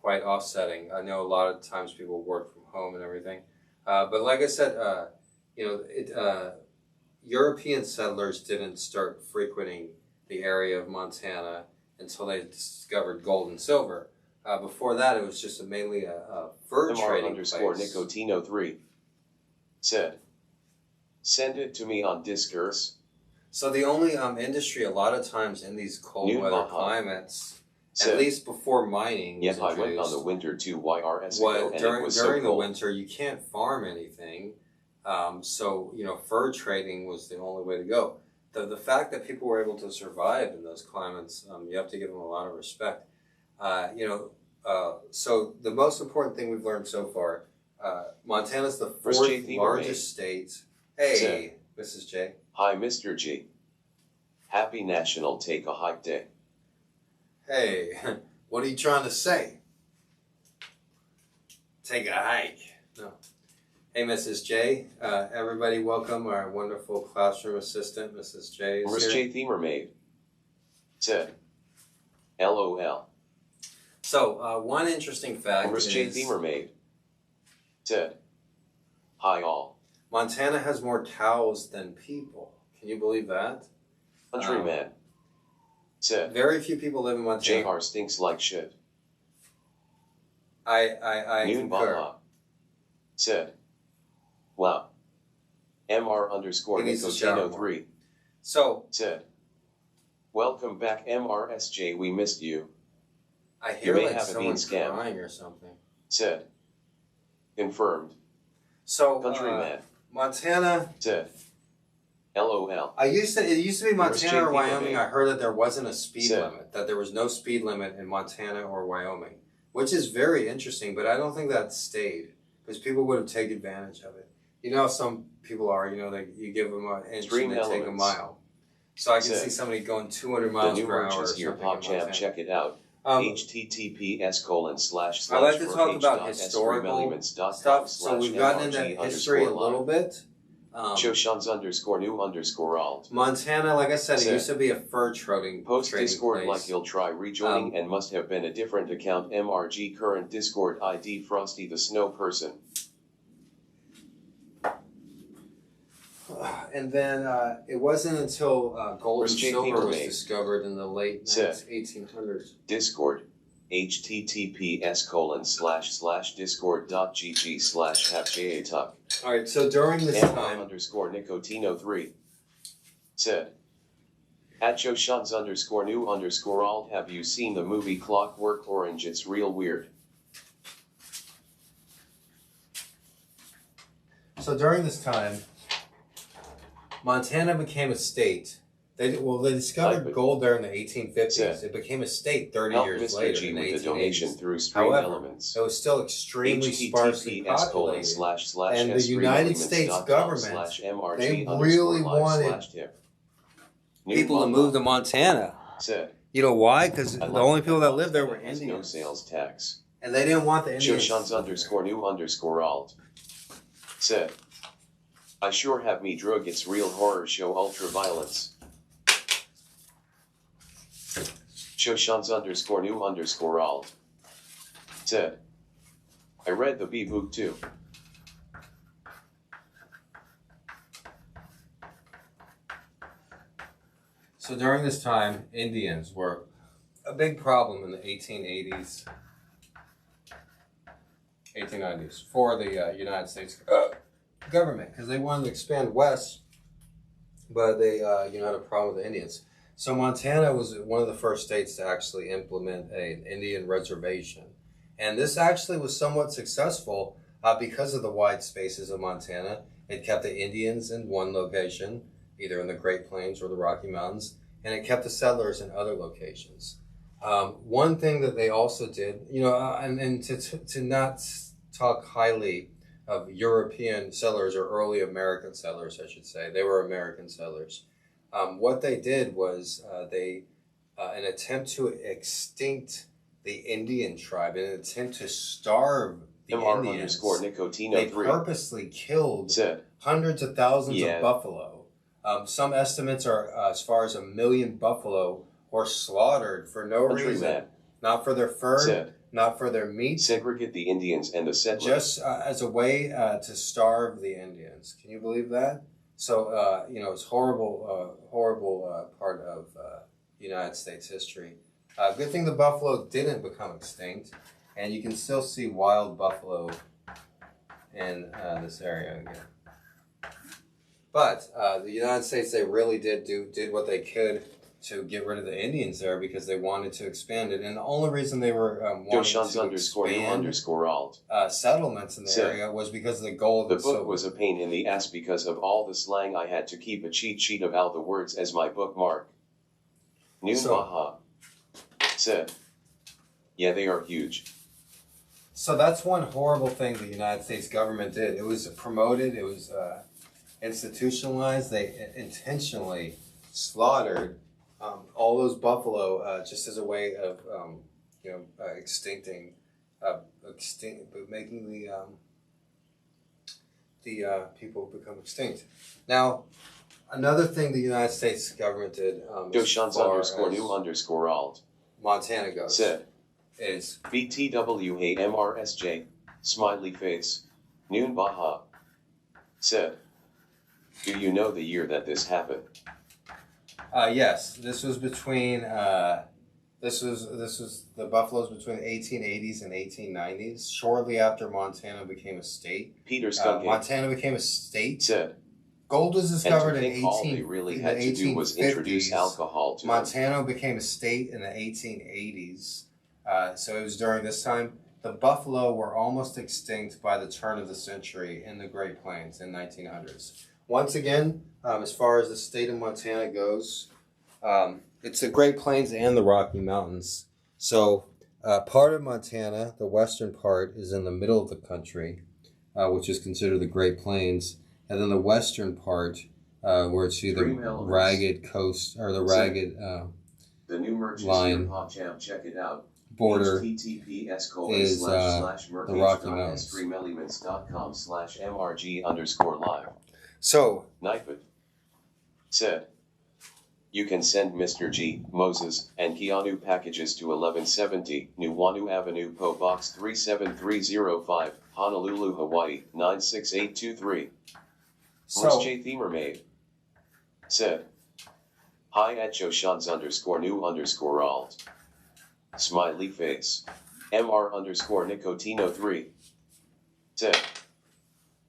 quite offsetting. I know a lot of times people work from home and everything. But like I said, European settlers didn't start frequenting the area of Montana until they discovered gold and silver. Before that, it was just mainly a fur trading place. MR_Nicotino3 said, send it to me on Discourse. So the only industry a lot of times in these cold weather climates, at least before mining, Yep, I went on the winter to YRS ago, and during it was so the cold. winter you can't farm anything. So fur trading was the only way to go. The fact that people were able to survive in those climates, you have to give them a lot of respect. So the most important thing we've learned so far, Montana's the fourth largest state. Hey, Mrs. J. Hi, Mr. G. Happy National Take a Hike Day. Hey, what are you trying to say? Take a hike. No. Hey, Mrs. J. Everybody welcome our wonderful classroom assistant, Mrs. J. Miss J. Themer Maid said, LOL. So, one interesting fact Miss J. Themer Maid said, hi all. Montana has more cows than people. Can you believe that? Countryman said, very few people live in Montana. JR stinks like shit. I Noon concur. Baja said, wow. MR_Nicotino3 said, welcome back MRSJ, we missed you. I hear you may like have someone scam. crying or something. Said, confirmed. So, Countryman Montana said, LOL. It used to be Montana or Wyoming. Maid I heard that there wasn't a speed said, limit, that there was no speed limit in Montana or Wyoming, which is very interesting, but I don't think that stayed because people would have taken advantage of it. You know how some people are, you give them an inch and they take a mile. So I can see somebody going 200 miles per hour or here, something. PopChamp, check it out. HTTPS:// I like to talk about historical stuff, so we've gotten into history a little bit. Shoshans_new_alt. Montana, like I said, it used to be a fur trading Post Discord place. like you'll try rejoining and must have been a different account. MRG current Discord ID Frosty the Snow Person. And then it wasn't until gold and silver was discovered in the late 1800s. Discord. https://discord.gg/havjatuck. All right, so during this time, _Nicotino3 said, at Shoshans_new_alt, have you seen the movie Clockwork Orange? It's real weird. So during this time, Montana became a state. They discovered gold there in the 1850s. It became a state 30 years Mr. later G in the with the 1880s. donation through Stream However, Elements. it was still extremely sparsely populated. And the // United States government, they really wanted people to move to Montana. Said, you know why? Because the only people that lived there were Indians. No sales tax. And they didn't want the Indians. Shoshans_new_alt said, I sure have me drug its real horror show Ultraviolence. Shoshans_new_alt said, I read the B-book too. So during this time, Indians were a big problem in the 1880s, 1890s for the United States government because they wanted to expand west, but they had a problem with the Indians. So Montana was one of the first states to actually implement an Indian reservation. And this actually was somewhat successful because of the wide spaces of Montana. It kept the Indians in one location, either in the Great Plains or the Rocky Mountains, and it kept the settlers in other locations. One thing that they also did, and to not talk highly of European settlers or early American settlers, I should say. They were American settlers. What they did was an attempt to extinct the Indian tribe, an attempt to starve the MR Indians, underscore Nicotino they 3 purposely killed said, hundreds of thousands Yeah. of buffalo. Some estimates are as far as 1 million buffalo were slaughtered for no reason. Countryman Not for their fur, said, not for their meat, segregate the Indians and the settlers. just as a way to starve the Indians. Can you believe that? So, it's horrible part of United States history. Good thing the buffalo didn't become extinct, and you can still see wild buffalo in this area again. But the United States, they really did what they could to get rid of the Indians there because they wanted to expand it. And the only reason they were wanting Joshans to underscore new expand underscore alt. settlements in the Said, area was because of the gold. The and book silver. was a pain in the ass because of all the slang. I had to keep a cheat sheet of all the words as my bookmark. Noon So- Baha said, yeah, they are huge. So that's one horrible thing the United States government did. It was promoted, it was institutionalized. They intentionally slaughtered all those buffalo just as a way of, making the people become extinct. Now, another thing the United States government did, as Joshans far underscore as new underscore alt Montana goes, said, is BTW hey MRSJ, smiley face. Noon Baha said, do you know the year that this happened? yes, this was between this was the buffaloes between the 1880s and 1890s, shortly after Montana became a state. Peter Skunkate Montana became a state. said, Gold was and discovered to in think all they really had to do was introduce 1850s. alcohol to them. Montana became a state in the 1880s. So it was during this time. The buffalo were almost extinct by the turn of the century in the Great Plains in 1900s. Once again, as far as the state of Montana goes, it's the Great Plains and the Rocky Mountains. So part of Montana, the western part, is in the middle of the country, which is considered the Great Plains. And then the western part, where it's the ragged coast, or the ragged the new merch line is PogChamp. Check it out. border HTTPS:// is the Rocky Mountains. streamelements.com/mrg_live. So, Knifed said, you can send Mr. G, Moses, and Keanu packages to 1170 Nuuanu Avenue, PO Box 37305, Honolulu, Hawaii 96823. Rich J. Themer made said, hi at Joshans underscore new underscore alt. Smiley face. MR underscore Nicotino 3 said,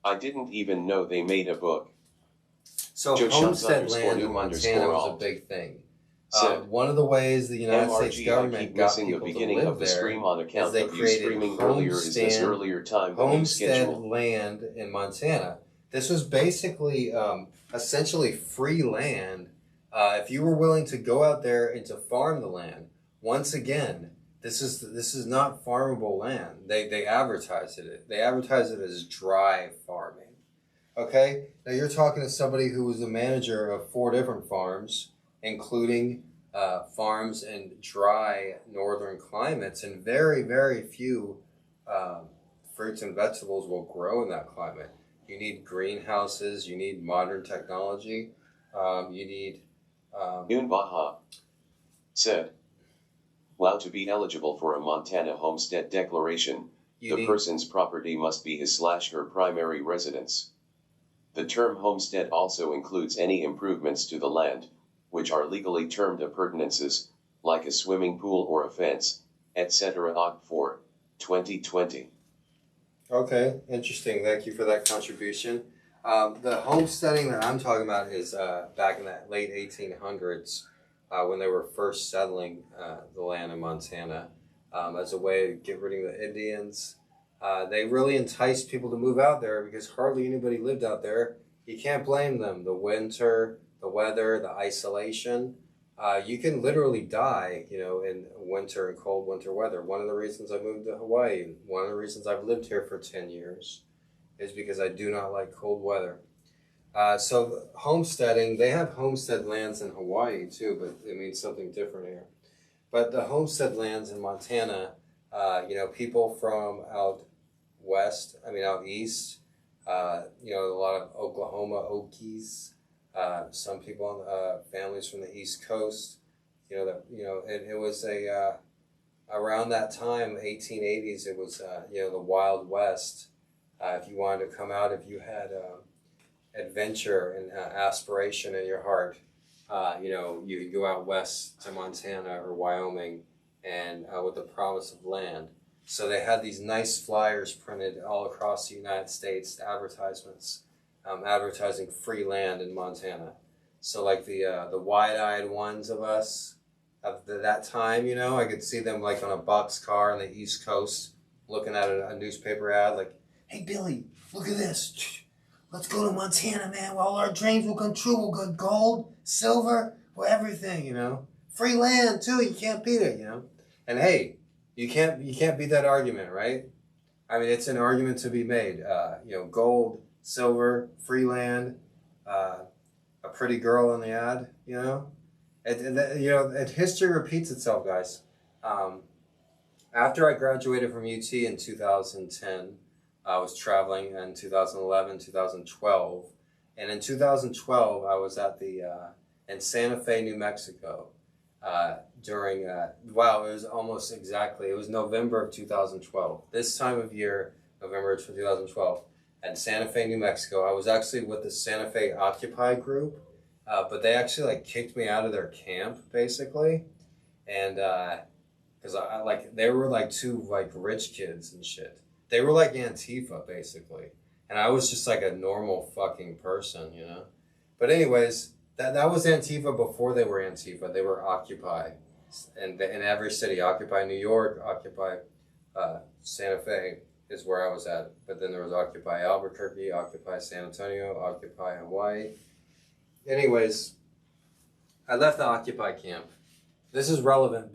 I didn't even know they made a book. So Joe homestead Shantz land in _ Montana was a alt. big thing. Said, One of the ways the United States MRG, I government keep got missing the people to beginning live of the there stream on is account they of you created streaming earlier. Is this earlier time than you homestead scheduled? land in Montana. This was basically essentially free land. If you were willing to go out there and to farm the land, once again, this is not farmable land. They advertise it. They advertise it as dry farming. Okay, now you're talking to somebody who was the manager of 4 different farms, including farms in dry northern climates, and very, very few fruits and vegetables will grow in that climate. You need greenhouses, you need modern technology, you need... Noon Baha said, wow, to be eligible for a Montana homestead declaration, the person's property must be his/her primary residence. The term homestead also includes any improvements to the land, which are legally termed appurtenances, like a swimming pool or a fence, etc. Oct. 4, 2020. Okay, interesting. Thank you for that contribution. The homesteading that I'm talking about is back in the late 1800s when they were first settling the land in Montana as a way to get rid of the Indians. They really enticed people to move out there because hardly anybody lived out there. You can't blame them. The winter, the weather, the isolation. You can literally die, in winter and cold winter weather. One of the reasons I moved to Hawaii, one of the reasons I've lived here for 10 years is because I do not like cold weather. So homesteading, they have homestead lands in Hawaii too, but it means something different here. But the homestead lands in Montana, people from out out east. You know, a lot of Oklahoma Okies. Some people, families from the East Coast. You know, it was around that time, 1880s. It was you know, the Wild West. If you wanted to come out, if you had adventure and aspiration in your heart, you know, you could go out west to Montana or Wyoming, and with the promise of land. So they had these nice flyers printed all across the United States, advertisements, advertising free land in Montana. So like the wide-eyed ones of us of that time, you know, I could see them like on a boxcar on the East Coast, looking at a newspaper ad, like, "Hey Billy, look at this. Let's go to Montana, man. Well, all our dreams will come true. We'll get gold, silver, well, everything, you know. Free land too. You can't beat it, you know." And hey, you can't beat that argument, right? I mean, it's an argument to be made. You know, gold, silver, free land, a pretty girl in the ad, you know. You know, history repeats itself, guys. After I graduated from UT in 2010, I was traveling in 2011, 2012. And in 2012, I was at in Santa Fe, New Mexico, during, wow, it was almost exactly, it was November of 2012. This time of year, November of 2012, at Santa Fe, New Mexico. I was actually with the Santa Fe Occupy group, but they actually like kicked me out of their camp, basically. And, because they were like two like rich kids and shit. They were like Antifa, basically. And I was just like a normal fucking person, you know? But anyways, that was Antifa before they were Antifa. They were Occupy. And in every city, Occupy New York, Occupy Santa Fe is where I was at. But then there was Occupy Albuquerque, Occupy San Antonio, Occupy Hawaii. Anyways, I left the Occupy camp. This is relevant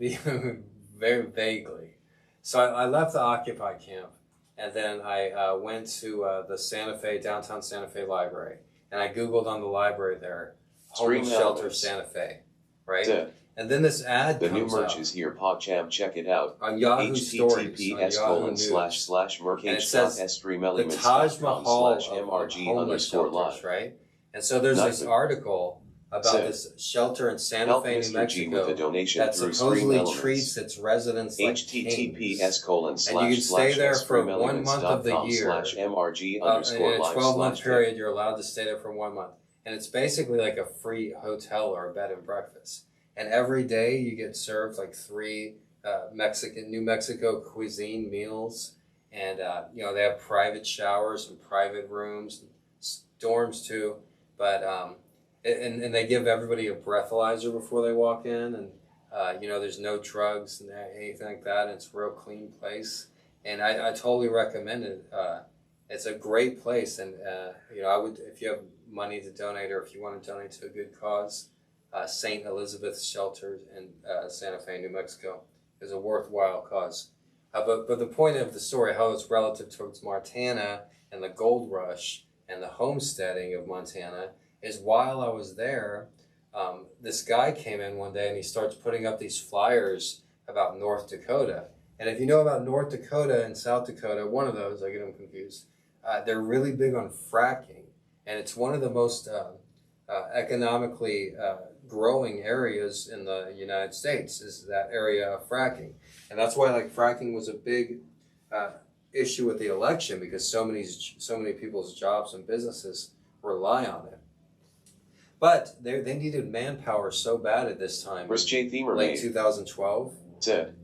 very vaguely. So I left the Occupy camp. And then I went to the downtown Santa Fe library. And I Googled on the library there, homeless shelter Santa Fe, right? Dead. And then this ad The new comes merch out is here, PogChamp, check it out. on Yahoo Stories, on Yahoo News. And it says the Taj Mahal of homeless shelters, right? And so there's this article about this shelter in Santa Fe, New Mexico, that supposedly treats its residents like kings. And you can stay there for 1 month of the year. In a 12-month period, you're allowed to stay there for 1 month. And it's basically like a free hotel or a bed and breakfast. And every day you get served like 3 New Mexico cuisine meals. And, you know, they have private showers and private rooms, dorms too. But, and they give everybody a breathalyzer before they walk in. And, you know, there's no drugs and anything like that. And it's a real clean place. And I totally recommend it. It's a great place. And, you know, I would, if you have money to donate or if you want to donate to a good cause, St. Elizabeth's Shelter in Santa Fe, New Mexico is a worthwhile cause. But the point of the story, how it's relative towards Montana and the gold rush and the homesteading of Montana, is while I was there, this guy came in one day and he starts putting up these flyers about North Dakota. And if you know about North Dakota and South Dakota, one of those, I get them confused, they're really big on fracking. And it's one of the most economically growing areas in the United States, is that area of fracking. And that's why like fracking was a big issue with the election, because so many people's jobs and businesses rely on it. But they needed manpower so bad at this time. Chris J. Themer late 2012. Said,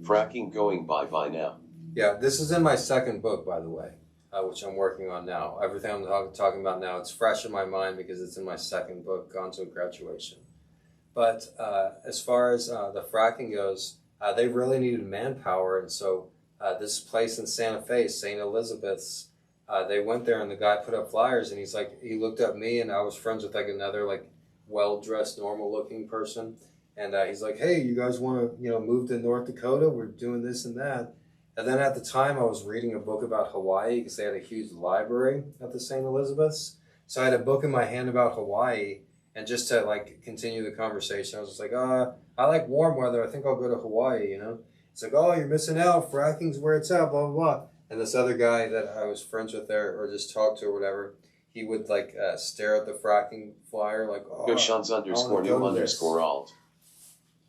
fracking going bye-bye now. Yeah, this is in my second book, by the way, which I'm working on now. Everything I'm talking about now, it's fresh in my mind because it's in my second book, Gonzo Graduation. But as far as the fracking goes, they really needed manpower. And so this place in Santa Fe, St. Elizabeth's, they went there and the guy put up flyers and he's like, he looked at me and I was friends with like another like well-dressed, normal-looking person. And he's like, hey, you guys want to, you know, move to North Dakota? We're doing this and that. And then at the time I was reading a book about Hawaii because they had a huge library at the St. Elizabeth's. So I had a book in my hand about Hawaii, and just to like continue the conversation, I was just like, I like warm weather. I think I'll go to Hawaii, you know? It's like, oh, you're missing out. Fracking's where it's at, blah, blah, blah. And this other guy that I was friends with there, or just talked to or whatever, he would like stare at the fracking flyer like, oh, Goshans underscore new underscore alt.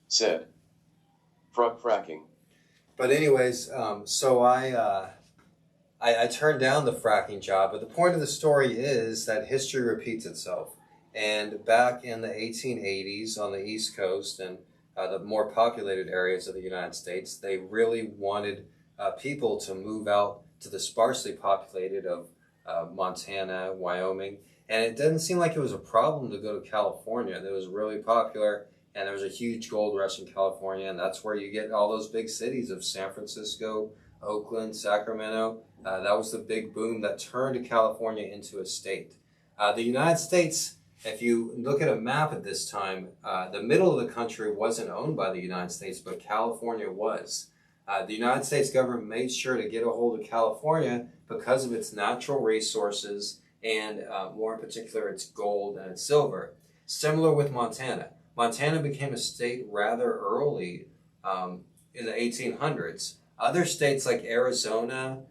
Said. Fracking. But anyways, so I turned down the fracking job, but the point of the story is that history repeats itself. And back in the 1880s on the East Coast and the more populated areas of the United States, they really wanted people to move out to the sparsely populated of Montana, Wyoming. And it didn't seem like it was a problem to go to California. It was really popular, and there was a huge gold rush in California, and that's where you get all those big cities of San Francisco, Oakland, Sacramento. That was the big boom that turned California into a state. The United States, if you look at a map at this time, the middle of the country wasn't owned by the United States, but California was. The United States government made sure to get a hold of California because of its natural resources and more in particular its gold and its silver. Similar with Montana. Montana became a state rather early in the 1800s. Other states like Arizona,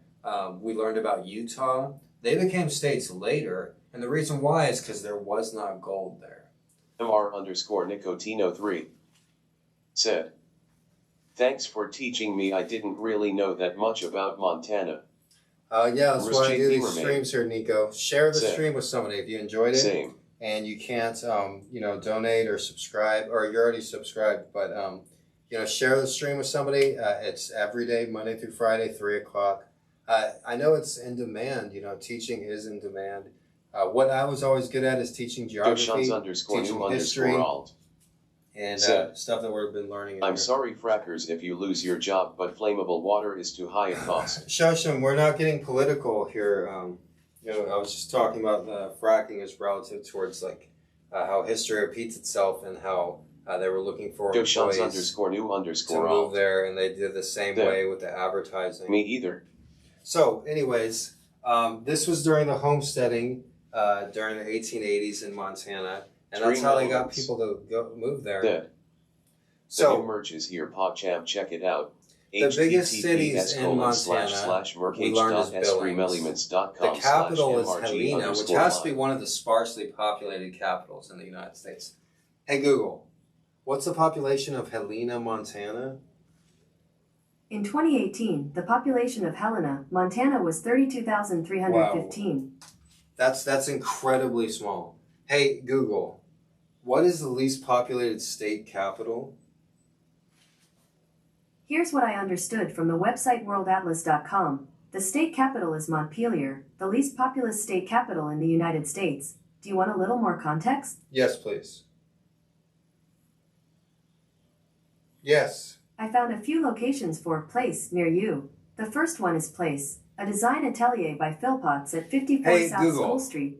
we learned about Utah, they became states later, and the reason why is because there was not gold there. MR underscore Nicotino 3 said, thanks for teaching me. I didn't really know that much about Montana. Yeah, that's why I do these Remain. streams here, Nico. Share the Same. stream with somebody if you enjoyed it. Same. And you can't, donate or subscribe, or you're already subscribed, but, share the stream with somebody. It's every day, Monday through Friday, 3 o'clock. I know it's in demand, teaching is in demand. What I was always good at is teaching geography, underscore teaching new history, underscore alt. and Said, stuff that we've been learning. in I'm here. sorry, frackers, if you lose your job, but flammable water is too high a cost. Shusham, we're not getting political here. I was just talking about fracking is relative towards how history repeats itself and how they were looking for Goshans employees underscore new to underscore move alt. there, and they did the same There. way with the advertising. Me either. So, anyways, this was during the homesteading during the 1880s in Montana, and that's Stream how they got elements. people to move there. Dead. The new So, merch is here, PogChamp, check it out. The biggest cities in Montana we learned is Billings. The capital is Helena, which has to be one of the sparsely populated capitals in the United States. Hey Google, what's the population of Helena, Montana? In 2018, the population of Helena, Montana was 32,315. That's incredibly small. Hey Google, what is the least populated state capital? Here's what I understood from the website worldatlas.com. The state capital is Montpelier, the least populous state capital in the United States. Do you want a little more context? Yes, please. Yes. I found a few locations for Place near you. The first one is Place, a design atelier by Philpotts at 54 Hey, South Google. School Street.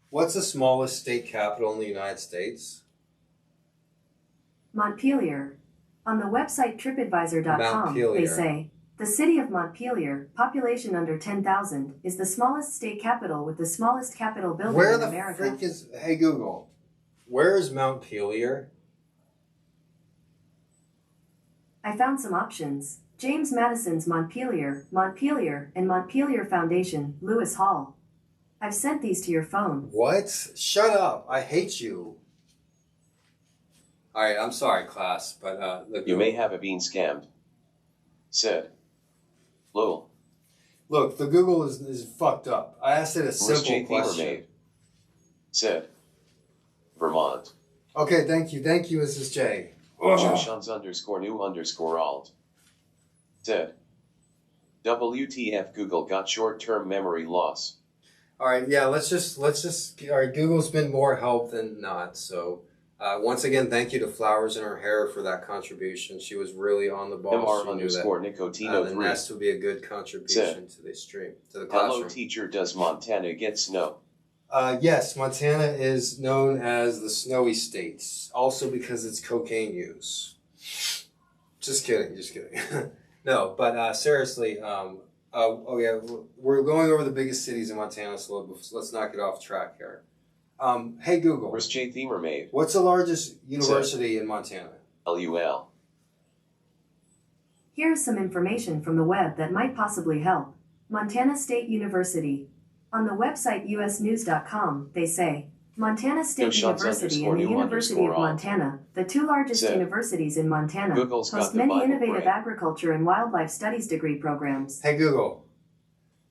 What's the smallest state capital in the United States? Montpelier. On the website tripadvisor.com, Montpelier. they say, the city of Montpelier, population under 10,000, is the smallest state capital with the smallest capitol building Where in the America. frick is... Hey Google, where is Montpelier? I found some options. James Madison's Montpelier, Montpelier, and Montpelier Foundation, Lewis Hall. I've sent these to your phone. What? Shut up. I hate you. Alright, I'm sorry, class, but You may have been scammed. Said. Lol. Look, the Google is fucked up. I asked it a simple J. question. Made. Said. Vermont. Okay, thank you, Mrs. J. Joshans underscore new underscore alt. Said. WTF, Google got short-term memory loss. Alright, yeah, let's just, alright, Google's been more help than not, so, once again, thank you to Flowers in Her Hair for that contribution. She was really on the ball. MR She knew underscore that, Nicotino the 3. nest would be a good contribution to the stream, to the Hello, classroom. teacher, does Montana get snow? Yes, Montana is known as the Snowy States, also because it's cocaine use. Just kidding. No, but seriously, we're going over the biggest cities in Montana, so let's not get off track here. Hey Google, Where's J. Themer made? what's the largest university in Montana? LUL. Here's some information from the web that might possibly help. Montana State University. On the website usnews.com, they say, Montana State University and the University of Montana, the two largest universities in Montana, host many innovative agriculture and wildlife studies degree programs. Hey Google,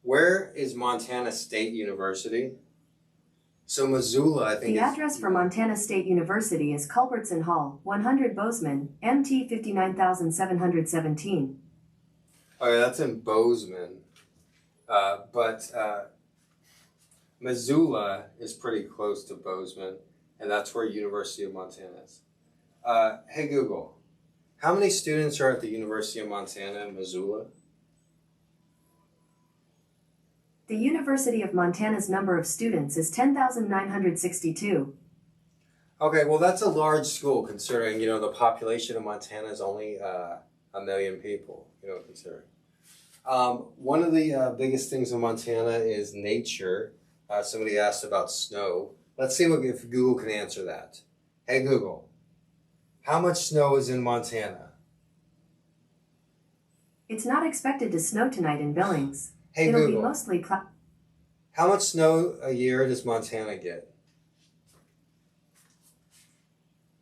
where is Montana State University? So Missoula, I think. The address for Montana State University is Culbertson Hall, 100 Bozeman, MT 59717. Okay, that's in Bozeman. But Missoula is pretty close to Bozeman, and that's where University of Montana is. Hey Google, how many students are at the University of Montana in Missoula? The University of Montana's number of students is 10,962. Okay, well that's a large school considering, the population of Montana is only 1 million people, considering. One of the biggest things in Montana is nature. Somebody asked about snow. Let's see if Google can answer that. Hey Google, how much snow is in Montana? It's not expected to snow tonight in Billings. Hey It'll Google, be mostly how much snow a year does Montana get?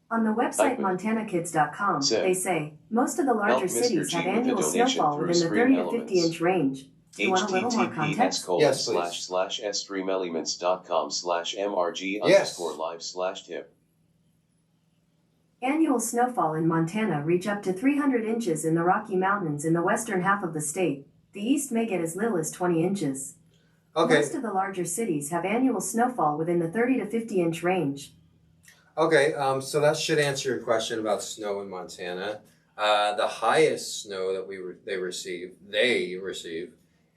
On the website MontanaKids.com, they say, most of the larger cities have annual snowfall within the 30 to 50 inch range. Do you want a little more context? Yes, please. /streamelements.com/mrg_live/tip. Annual snowfall in Montana reach up to 300 inches in the Rocky Mountains in the western half of the state. The east may get as little as 20 inches. Okay. Most of the larger cities have annual snowfall within the 30 to 50 inch range. Okay, so that should answer your question about snow in Montana. The highest snow that they receive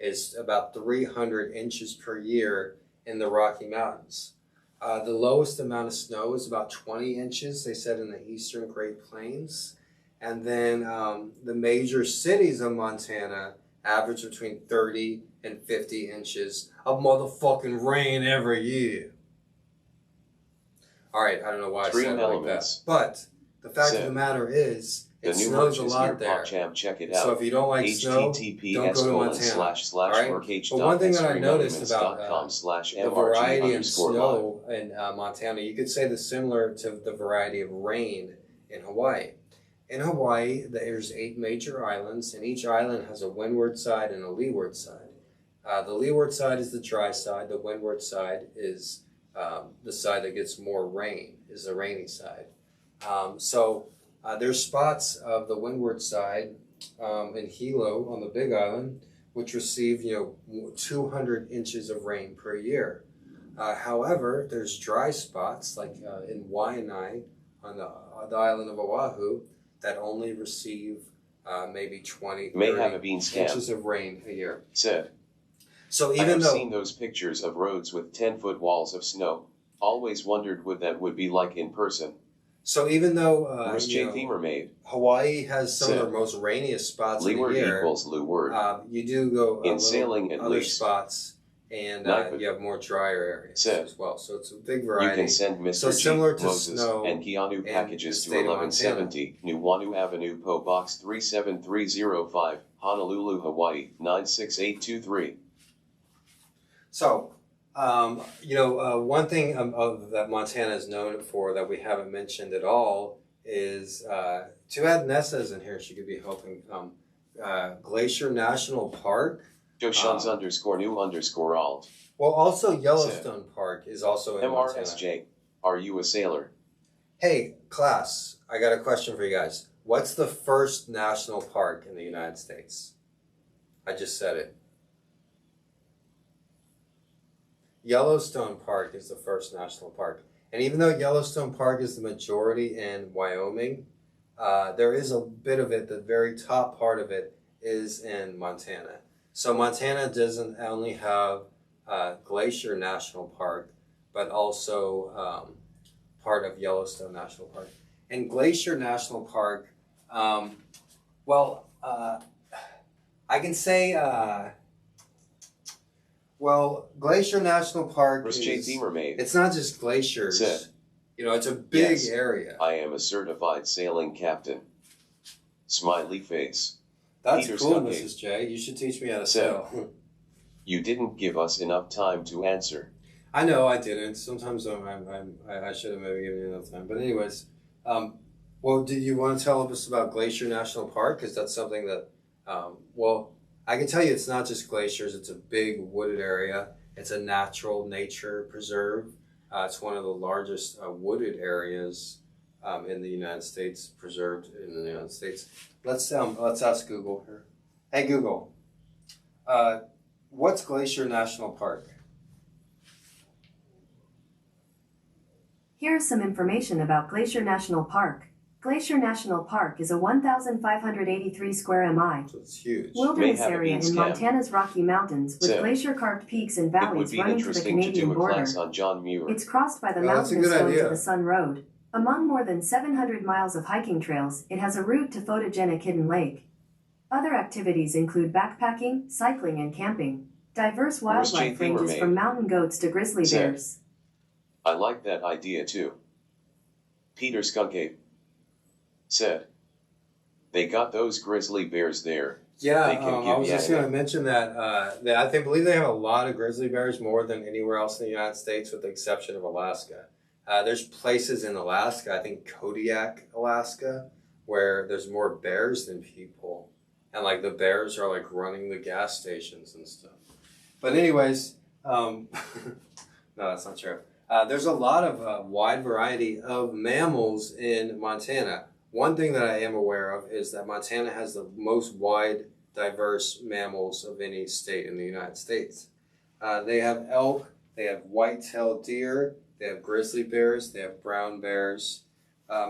is about 300 inches per year in the Rocky Mountains. The lowest amount of snow is about 20 inches, they said, in the eastern Great Plains. And then the major cities of Montana average between 30 and 50 inches of motherfucking rain every year. All right, I don't know why I said it like that. But the fact of the matter is, it snows a lot there. Check it out. So if you don't like snow, don't go to Montana. All right? But one thing that I noticed about the variety of snow in Montana, you could say the similar to the variety of rain in Hawaii. In Hawaii, there's 8 major islands, and each island has a windward side and a leeward side. The leeward side is the dry side. The windward side is the side that gets more rain, is the rainy side. There's spots of the windward side in Hilo on the Big Island, which receive 200 inches of rain per year. However, there's dry spots like in Waianae on the island of Oahu that only receive maybe 20, 30 inches of rain a year. So even I've seen those pictures of roads with 10-foot walls of snow. Always wondered what that would be like in person. So even though Hawaii has some of the most rainiest spots in the year, you do go in sailing at other spots, and you have more drier areas as well. So it's a big variety. You can send Mr.G, similar to Moses, snow and Keanu packages to 1170 Nuuanu Avenue, Po Box 37305, Honolulu, Hawaii 96823. So, one thing that Montana is known for that we haven't mentioned at all is, to add Nessa's in here, she could be helping, Glacier National Park. Joshans_new_alt. Well, also Yellowstone Park is also in Montana. MRSJ, are you a sailor? Hey, class, I got a question for you guys. What's the first national park in the United States? I just said it. Yellowstone Park is the first national park. And even though Yellowstone Park is the majority in Wyoming, there is a bit of it, the very top part of it is in Montana. So Montana doesn't only have Glacier National Park, but also part of Yellowstone National Park. And Glacier National Park, I can say... Glacier National Park it's not just glaciers. It's a big area. I am a certified sailing captain. Smiley face. That's cool, Mrs. J. You should teach me how to sail. You didn't give us enough time to answer. I know I didn't. Sometimes I should have maybe given you enough time. But anyways, well, do you want to tell us about Glacier National Park? Because that's something that, well, I can tell you it's not just glaciers. It's a big wooded area. It's a natural nature preserve. It's one of the largest wooded areas in the United States, preserved in the United States. Let's ask Google here. Hey Google, what's Glacier National Park? Here's some information about Glacier National Park. Glacier National Park is a 1,583 square mi So it's huge. wilderness May have a area beans in can. Montana's Rocky Mountains with So, glacier-carved peaks and It would valleys be running to the interesting to Canadian do a border. class on John Muir. It's crossed by the Oh, that's a mountain good stone idea. to the Sun Road. Among more than 700 miles of hiking trails, it has a route to photogenic Hidden Lake. Other activities include backpacking, cycling, and camping. Diverse wildlife Themer ranges made. from mountain goats to grizzly So, bears. I like that idea too. Peter Skunkade said, they got those grizzly bears there. Yeah, They can I give was you just going to mention that. I believe they have a lot of grizzly bears, more than anywhere else in the United States, with the exception of Alaska. There's places in Alaska, I think Kodiak, Alaska, where there's more bears than people, and like the bears are like running the gas stations and stuff. But anyways, no, that's not true. There's a lot of wide variety of mammals in Montana. One thing that I am aware of is that Montana has the most wide, diverse mammals of any state in the United States. They have elk, they have white-tailed deer, they have grizzly bears, they have brown bears.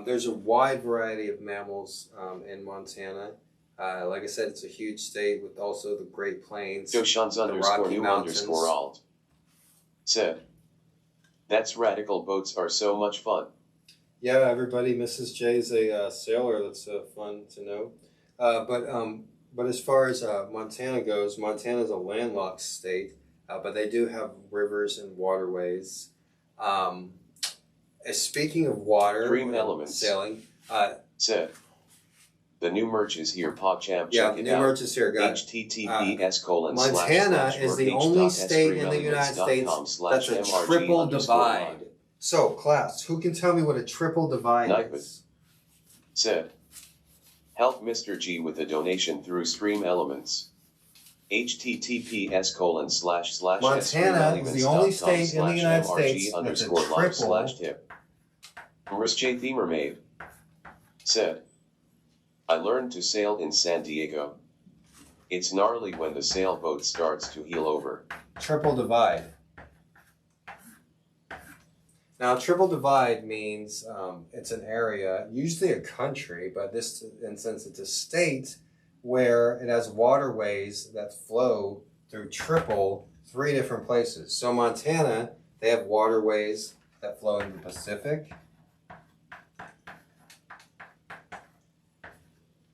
There's a wide variety of mammals in Montana. Like I said, it's a huge state with also the Great Plains, Joshans the underscore Rocky new Mountains. underscore alt said, that's radical. Boats are so much fun. Yeah, everybody, Mrs. J is a sailor. That's fun to know. But as far as Montana goes, Montana's a landlocked state, but they do have rivers and waterways. Speaking of water, Dream Elements sailing, said, the new merch is here. PogChamp, yeah, check the it new out. merch is here, guys. https:// Montana is the only state in the United States that's a triple divide. So, class, who can tell me what a triple divide is? Said, help Mr. G with a donation through Stream Elements. https:// Montana is the only state in the United States that's a triple. /tip. Maurice J. Themer made. Said, I learned to sail in San Diego. It's gnarly when the sailboat starts to heel over. Triple divide. Now, triple divide means it's an area, usually a country, but this instance it's a state where it has waterways that flow through three different places. So Montana, they have waterways that flow in the Pacific,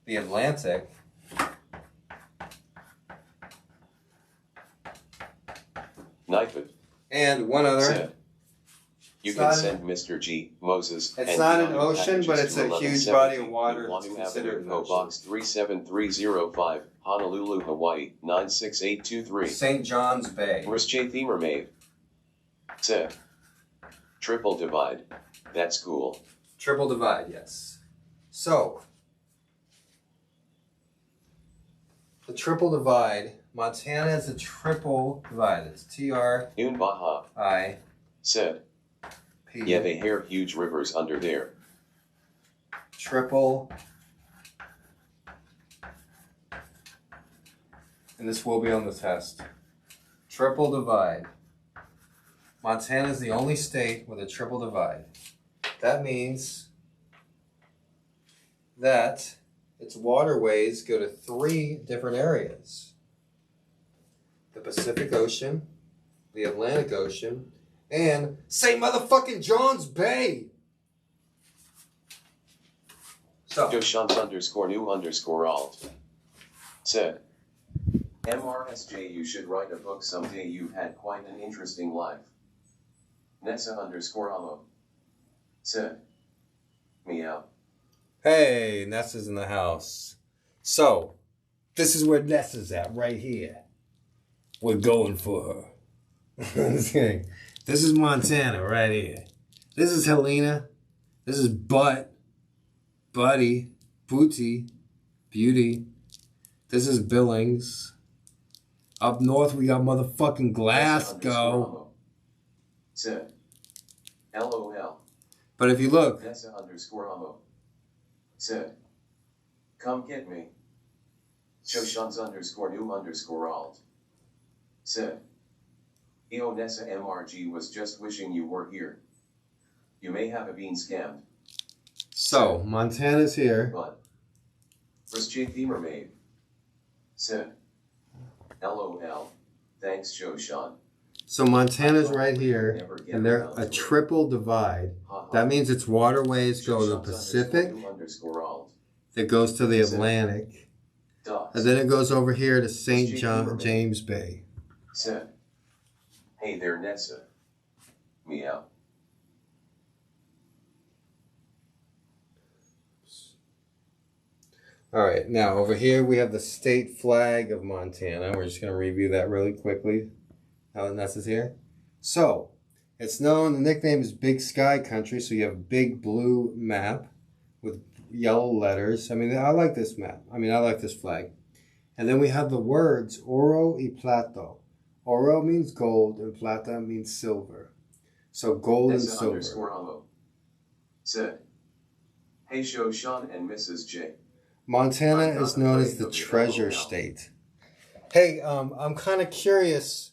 the Atlantic, Knifed. and one other. Said, you It's can not send Mr. G, Moses, It's and not an Keanu ocean, but packages it's to a huge 1170 body of water. Nuuanu It's considered Avenue, an PO Box 37305, Honolulu, Hawaii, 96823. St. John's Bay. Maurice J. Themer made. Said, triple divide. That's cool. Triple divide, yes. So, the triple divide, Montana is a triple divide. It's TRI. Noon Baja. Said, yeah, they have huge rivers under there. Triple. And this will be on the test. Triple divide. Montana is the only state with a triple divide. That means that its waterways go to three different areas. The Pacific Ocean, the Atlantic Ocean, and St. Motherfucking John's Bay. So, Joshans underscore new underscore alt said, MRSJ, you should write a book someday. You've had quite an interesting life. Nessa underscore Amo said, meow. hey, Nessa's in the house. So, this is where Nessa's at, right here. We're going for her. Just kidding. This is Montana right here. This is Helena. This is Buddy, Booty, Beauty. This is Billings. Up north, we got motherfucking Glasgow. Said, LOL. But if you look, Nessa_Amo. Said, come get me. Shoshans_new_alt. Said, Eo Nessa MRG was just wishing you were here. You may have been scammed. so Montana's here. But, Chris J. Themer made. Said, LOL. Thanks, Shoshan. So Montana's right here, and they're a triple divide. That means its waterways go to the Pacific, that goes to the Atlantic, and then it goes over here to St. James Bay. Said, hey there, Nessa. Meow. All right, now over here we have the state flag of Montana. We're just going to review that really quickly. Now that Nessa's here. So, it's known, the nickname is Big Sky Country, so you have a big blue map with yellow letters. I mean, I like this map. I mean, I like this flag. And then we have the words oro y plato. Oro means gold and plata means silver. So gold and silver. Nessa_Amo. Said, hey Shoshan and Mrs. J. Montana is known as the treasure state. Hey, I'm kind of curious.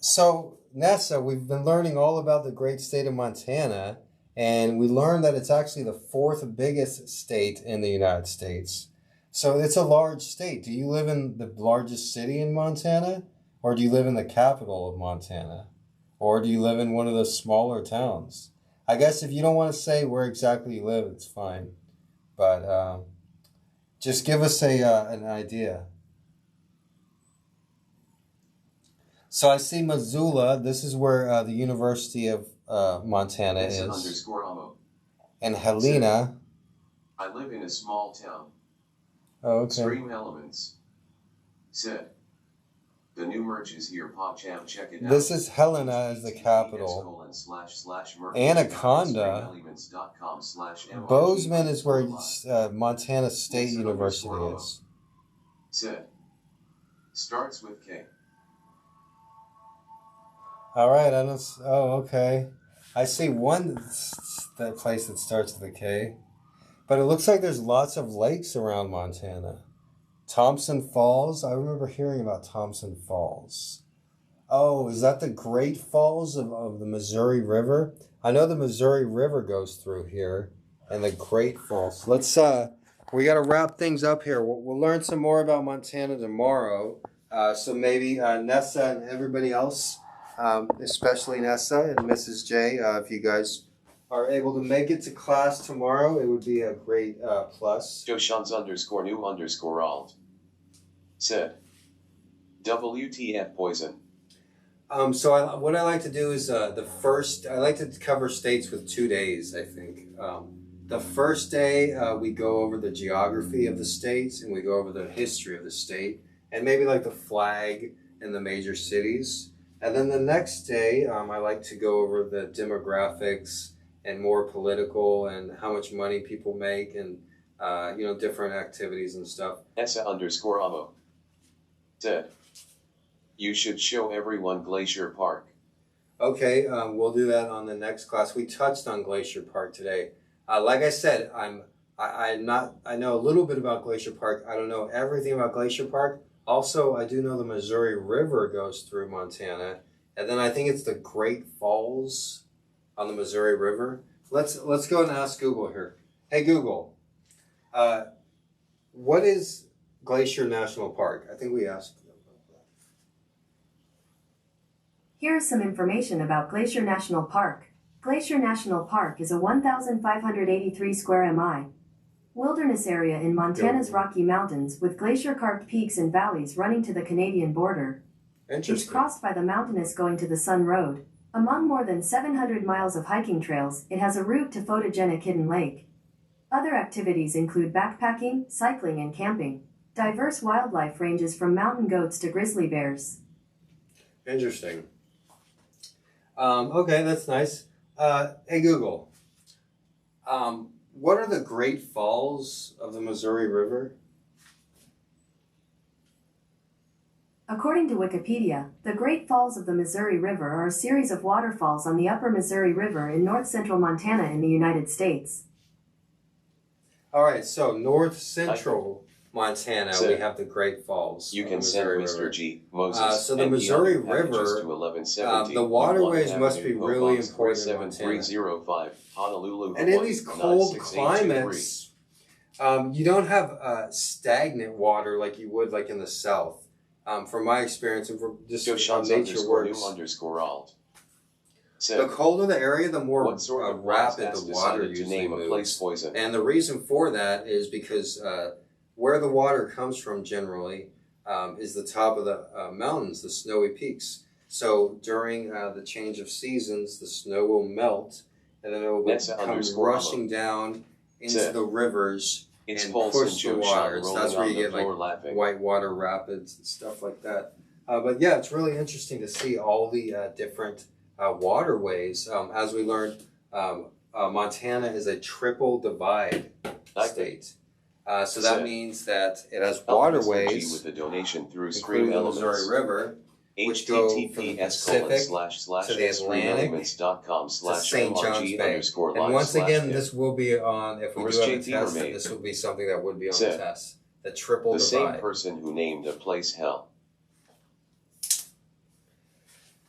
So, Nessa, we've been learning all about the great state of Montana, and we learned that it's actually the fourth biggest state in the United States. So it's a large state. Do you live in the largest city in Montana? Or do you live in the capital of Montana? Or do you live in one of the smaller towns? I guess if you don't want to say where exactly you live, it's fine. But just give us an idea. So I see Missoula. This is where the University of Montana is. Nessa_Amo. And Helena. I live in a small town. Oh, okay. Extreme Elements. Said, the new merch is here, PogChamp, check it out. This is Helena as the capital. Anaconda. Bozeman is where Montana State University is. Said, starts with K. All right, I don't. Oh, okay. I see one that place that starts with a K, but it looks like there's lots of lakes around Montana. Thompson Falls. I remember hearing about Thompson Falls. Oh, is that the Great Falls of the Missouri River? I know the Missouri River goes through here, and the Great Falls. Let's we got to wrap things up here. We'll learn some more about Montana tomorrow. So maybe Nessa and everybody else. Especially Nessa and Mrs. J, if you guys are able to make it to class tomorrow, it would be a great plus. Joshans_new_alt. Said, WTF poison. So what I like to do is I like to cover states with 2 days, I think. The first day, we go over the geography of the states, and we go over the history of the state, and maybe like the flag and the major cities. And then the next day, I like to go over the demographics and more political and how much money people make and, different activities and stuff. Nessa_Amo. Said, you should show everyone Glacier Park. Okay, we'll do that on the next class. We touched on Glacier Park today. Like I said, I know a little bit about Glacier Park. I don't know everything about Glacier Park. Also, I do know the Missouri River goes through Montana, and then I think it's the Great Falls on the Missouri River. Let's go and ask Google here. Hey Google, what is Glacier National Park? I think we asked them about that. Here's some information about Glacier National Park. Glacier National Park is a 1,583 square mi. Wilderness area in Montana's Rocky Mountains with glacier-carved peaks and valleys running to the Canadian border. It's crossed by the mountainous going to the Sun Road. Among more than 700 miles of hiking trails, it has a route to photogenic Hidden Lake. Other activities include backpacking, cycling, and camping. Diverse wildlife ranges from mountain goats to grizzly bears. Interesting. Okay, that's nice. Hey Google, what are the Great Falls of the Missouri River? According to Wikipedia, the Great Falls of the Missouri River are a series of waterfalls on the upper Missouri River in north-central Montana in the United States. All right, so north-central Montana, we have the Great Falls. You can send Mr.G, Moses, so the Missouri River, the waterways must be really important in Montana. Honolulu, and in these cold climates, you don't have stagnant water like you would like in the south. From my experience and from just how nature works. The colder the area, the more rapid the water usually moves. And the reason for that is because where the water comes from generally is the top of the mountains, the snowy peaks. So during the change of seasons, the snow will melt and then it will come rushing down into the rivers and push the water. So that's where you get like whitewater rapids and stuff like that. But yeah, it's really interesting to see all the different waterways. As we learned, Montana is a triple divide state. So that means that it has waterways, with the donation through including the Missouri River, which go from the Pacific to the Atlantic to St. John's Bay. And once again, this will be on, if we do have a test, this will be something that would be on the test. The triple divide. The same person who named a place hell.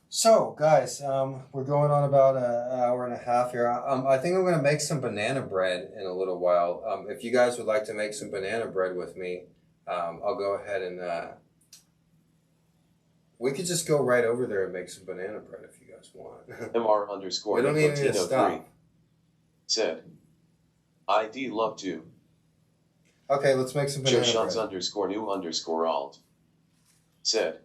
So, guys, we're going on about an hour and a half here. I think I'm going to make some banana bread in a little while. If you guys would like to make some banana bread with me, I'll go ahead and... we could just go right over there and make some banana bread if you guys want. MR_Nicotino3 we don't even need to stop. Said, I'd love to. Okay, let's make some banana bread. Joshans_new_alt. Said,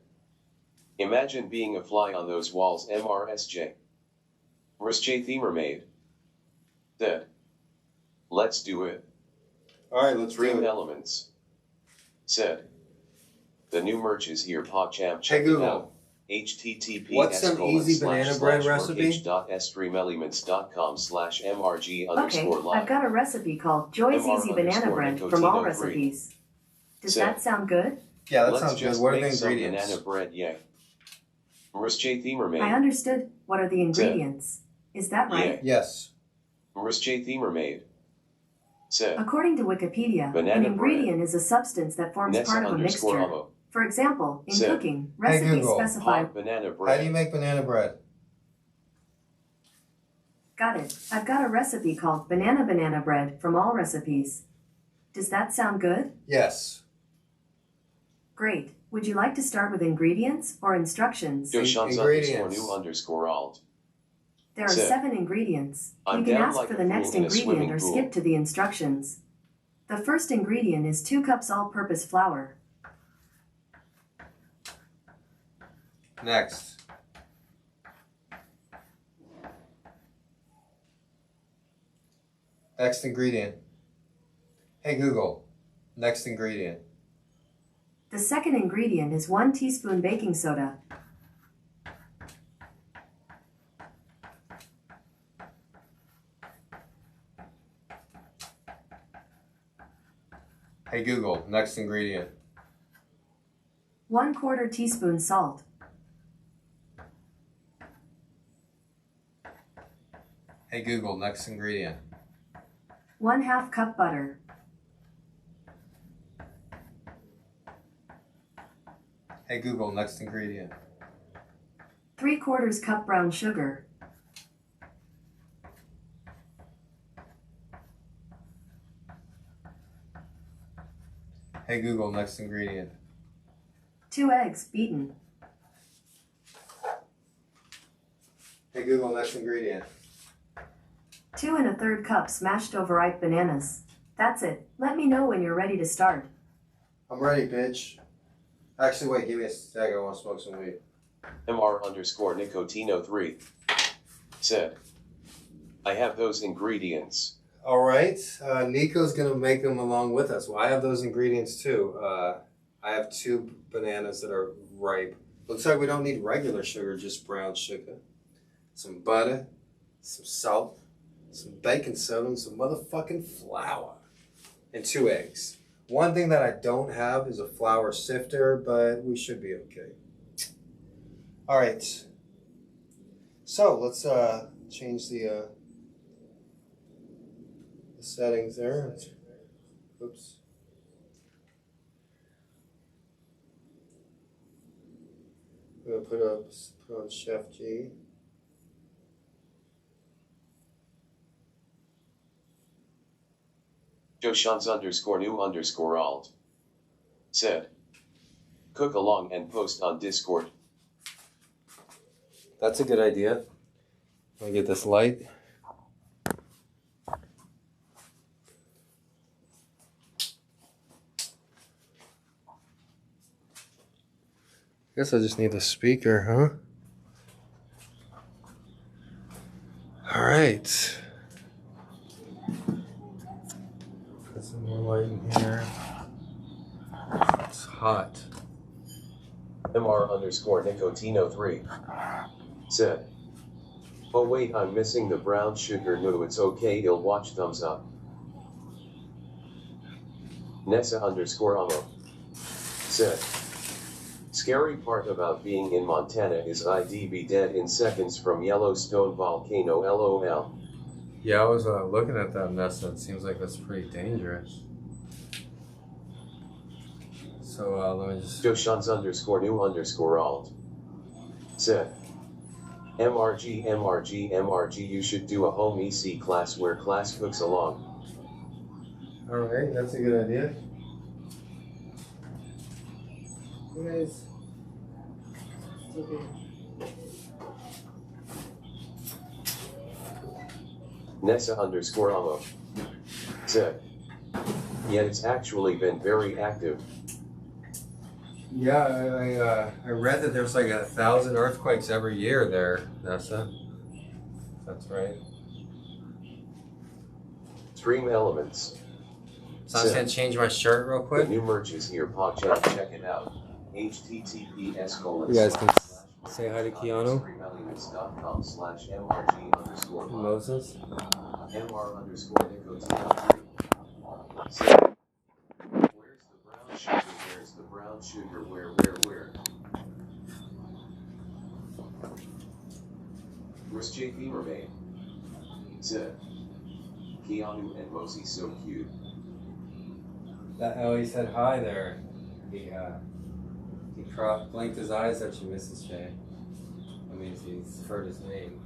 imagine being a fly on those walls. MRSJ. RSJ Themer made. Said, let's do it. Alright, let's do it. Dream Elements. Said, the new merch is here. PogChamp, Hey check Google, it out. HTTPS: what's some easy banana bread recipe? .streamelements.com/mrg_live. Okay, I've got a recipe called Joy's Easy Banana Bread from All Recipes. Does that sound good? Yeah, that sounds good. What are the ingredients? Banana bread, yay. RSJ Themer made. I understood. What are the ingredients? Is that right? Yes. RSJ Themer made. Said, according to Wikipedia, an ingredient is a substance that forms part of a mixture. For example, in cooking, recipes specify... banana bread. How do you make banana bread? Got it. I've got a recipe called Banana Bread from All Recipes. Does that sound good? Yes. Great. Would you like to start with ingredients or instructions? Joshans_new_alt. There are 7 ingredients. You can ask for the next ingredient or skip to the instructions. The first ingredient is 2 cups all-purpose flour. Next. Next ingredient. Hey Google, next ingredient. The second ingredient is 1 teaspoon baking soda. Hey Google, next ingredient. 1/4 teaspoon salt. Hey Google, next ingredient. 1/2 cup butter. Hey Google, next ingredient. 3/4 cup brown sugar. Hey Google, next ingredient. 2 eggs beaten. Hey Google, next ingredient. 2 1/3 cups mashed overripe bananas. That's it. Let me know when you're ready to start. I'm ready, bitch. Actually, wait, give me a sec. I want to smoke some weed. MR_Nicotino3 said, I have those ingredients. All right. Nico's going to make them along with us. Well, I have those ingredients too. I have 2 bananas that are ripe. Looks like we don't need regular sugar, just brown sugar. Some butter, some salt, some baking soda, and some motherfucking flour. And 2 eggs. One thing that I don't have is a flour sifter, but we should be okay. Alright. So let's change the settings there. Oops. I'm gonna put on Chef G. Joshans_new_alt said, cook along and post on Discord. That's a good idea. Let me get this light. Guess I just need the speaker, huh? All right. Put some more light in here. It's hot. MR_Nicotino3 said, oh wait, I'm missing the brown sugar. No, it's okay, he'll watch. Thumbs up. Nessa_Amo said, scary part about being in Montana is I'd be dead in seconds from Yellowstone volcano. LOL. Yeah, I was looking at that, Nessa. It seems like that's pretty dangerous. So let me just... Joshans_new_alt said, MRG, you should do a home EC class where class cooks along. Alright, that's a good idea. Guys, it's okay. Nessa_Amo said, yeah, it's actually been very active. Yeah, I read that there's like 1,000 earthquakes every year there, Nessa. That's right. Stream Elements. So I'm just gonna change my shirt real The quick. new merch is here, PodChat, check it out. https:// You guys can say hi to Keanu. streamelements.com/mrg_pod. Moses. MR_Nicotino3. Where's the brown sugar? Where? Chris J. Mermaid said, Keanu and Mosey so cute. Oh, he said hi there. He blinked his eyes at you, Mrs. J. That means he's heard his name.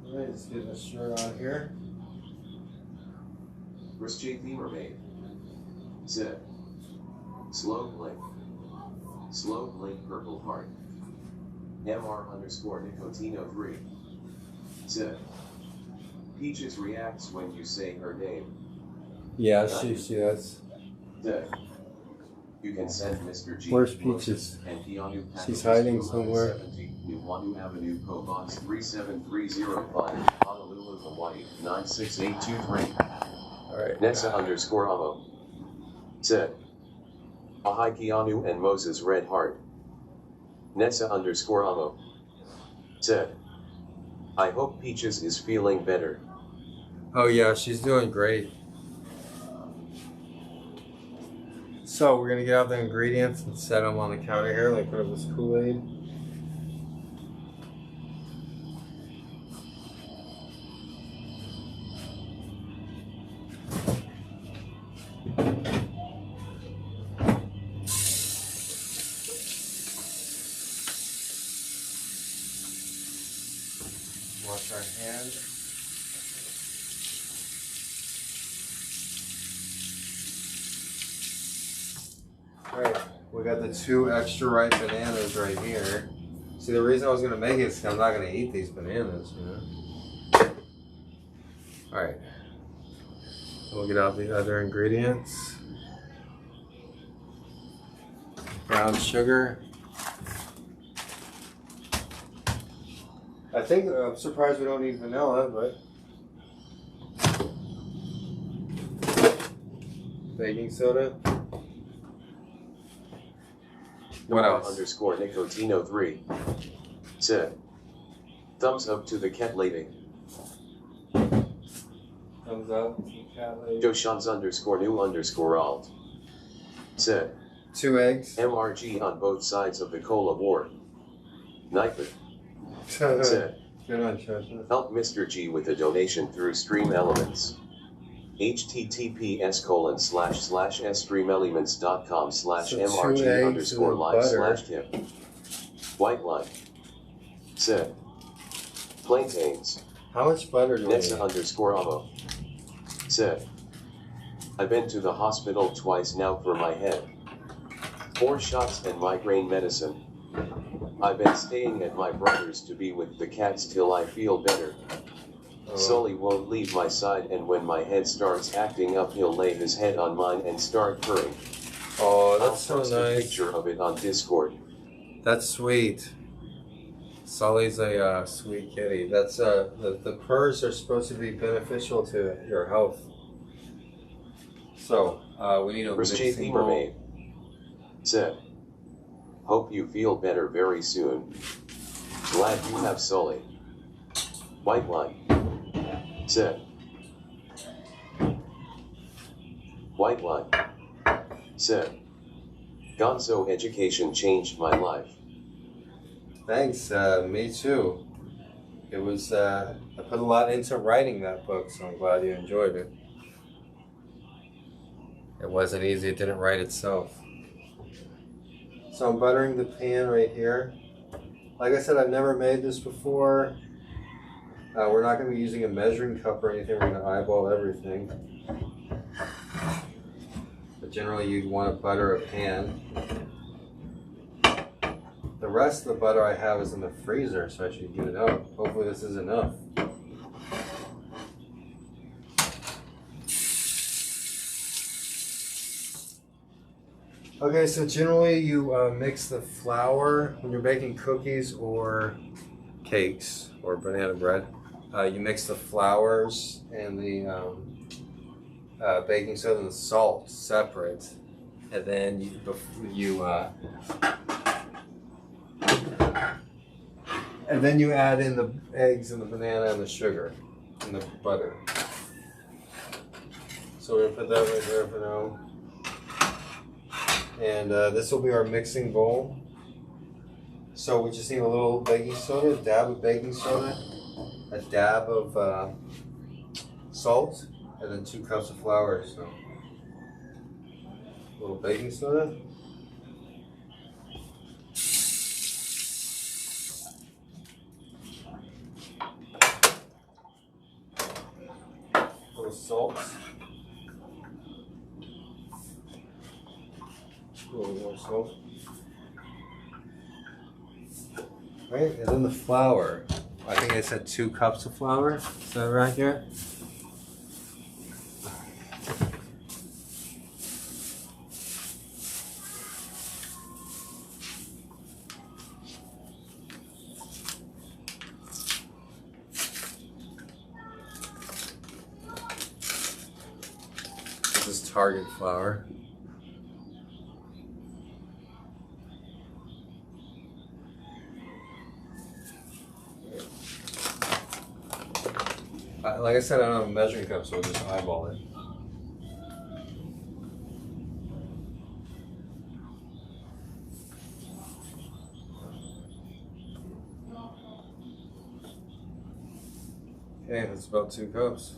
Alright, let's get the shirt on here. Chris J. Mermaid said, slow blink, purple heart. MR_Nicotino3 said, Peaches reacts when you say her name. Yeah, she does. Said, you can send Mr.G. Where's Peaches? And Keanu She's hiding somewhere. New Wanu Avenue, PO Box 37305, Honolulu, Hawaii 96823. Alright. Nessa_Amo said, hi Keanu and Moses Red Heart. Nessa_Amo said, I hope Peaches is feeling better. Oh yeah, she's doing great. So we're gonna get out the ingredients and set them on the counter here, like put up this Kool-Aid. Wash our hands. Alright, we got the 2 extra ripe bananas right here. See, the reason I was going to make it is because I'm not going to eat these bananas, you know? Alright. We'll get out the other ingredients. Brown sugar. I think I'm surprised we don't need vanilla, but baking soda. What else? Underscore Nicotino 3 said, thumbs up to the cat lady. Thumbs up to the cat lady. Joshans underscore new underscore alt said, 2 eggs. MRG on both sides of the cola war. Nightly said, Good on, Joshua. help Mr. G with a donation through Stream Elements. https://streamelements.com/mrg underscore live/tip. White line said, plantains. How much butter do we Nexa need? underscore amo said, I've been to the hospital twice now for my head. 4 shots and migraine medicine. I've been staying at my brother's to be with the cats till I feel better. Sully won't leave my side, and when my head starts acting up he'll lay his head on mine and start purring. Oh, I'll that's so post a nice. picture of it on Discord. That's sweet. Sully's a sweet kitty. That's the purrs are supposed to be beneficial to your health. So we need a Chris J. mixing bowl. Mermaid said, hope you feel better very soon. Glad you have Sully. White line said, White line said, Gonzo Education changed my life. Thanks, me too. It was I put a lot into writing that book, so I'm glad you enjoyed it. It wasn't easy, it didn't write itself. So I'm buttering the pan right here. Like I said, I've never made this before. We're not going to be using a measuring cup or anything, we're going to eyeball everything. But generally you'd want to butter a pan. The rest of the butter I have is in the freezer, so I should get it out. Hopefully this is enough. Okay, so generally you mix the flour when you're baking cookies or cakes or banana bread. You mix the flours and the baking soda and the salt separate, and then you add in the eggs and the banana and the sugar and the butter. So we're gonna put that right there for now. And this will be our mixing bowl. So we just need a little baking soda, a dab of baking soda, a dab of salt, and then 2 cups of flour. So a little baking soda. A little salt. A little more salt. Right, and then the flour. I think I said 2 cups of flour. Is that right here? This is Target flour. Like I said, I don't have a measuring cup, so we'll just eyeball it. Okay, that's about 2 cups.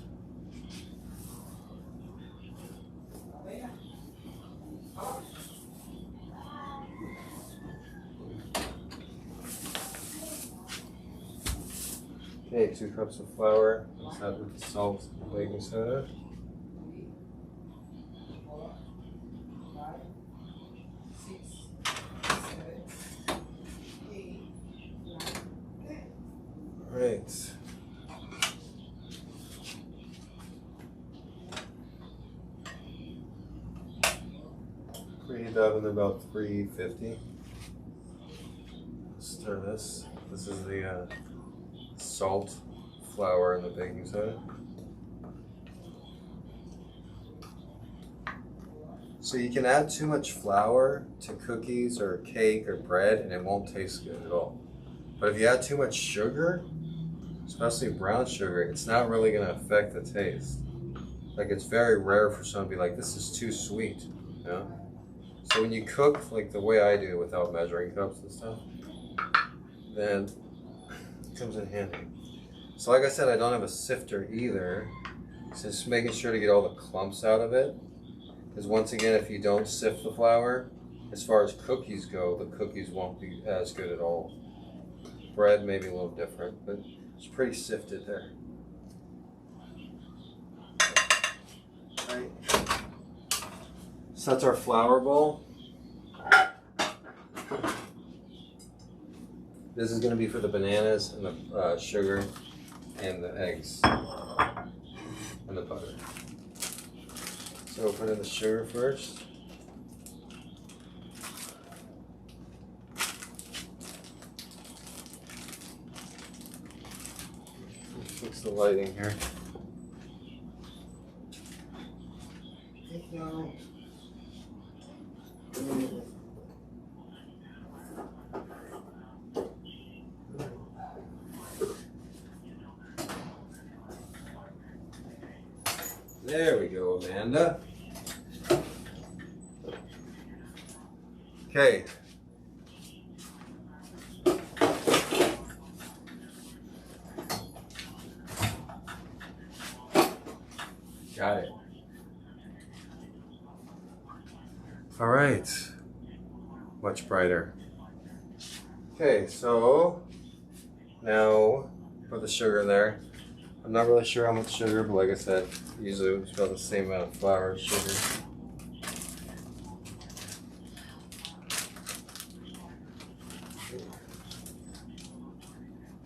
Okay, 2 cups of flour. Let's add with the salt and baking soda. Right. Preheat the oven to about 350. Stir this. This is the salt, flour, and the baking soda. So you can add too much flour to cookies or cake or bread and it won't taste good at all. But if you add too much sugar, especially brown sugar, it's not really going to affect the taste. Like, it's very rare for someone to be like, this is too sweet, you know? So when you cook like the way I do without measuring cups and stuff, then it comes in handy. So like I said, I don't have a sifter either. So just making sure to get all the clumps out of it. Because once again, if you don't sift the flour, as far as cookies go, the cookies won't be as good at all. Bread may be a little different, but it's pretty sifted there. Right. So that's our flour bowl. This is going to be for the bananas and the sugar and the eggs and the butter. So we'll put in the sugar first. Fix the lighting here. There we go, Amanda. Okay. Got it. All right. Much brighter. Okay, so now put the sugar in there. I'm not really sure how much sugar, but like I said, usually it's about the same amount of flour and sugar.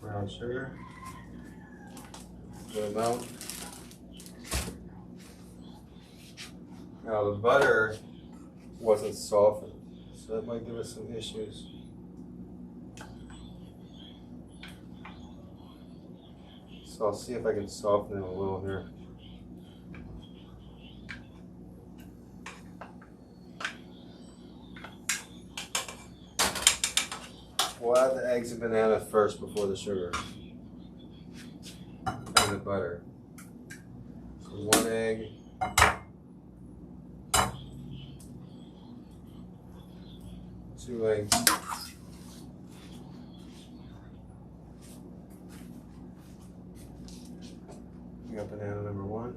Brown sugar. Good amount. Now the butter wasn't softened, so that might give us some issues. So I'll see if I can soften it a little here. We'll add the eggs and banana first before the sugar and the butter. So 1 egg. 2 eggs. We got banana number 1.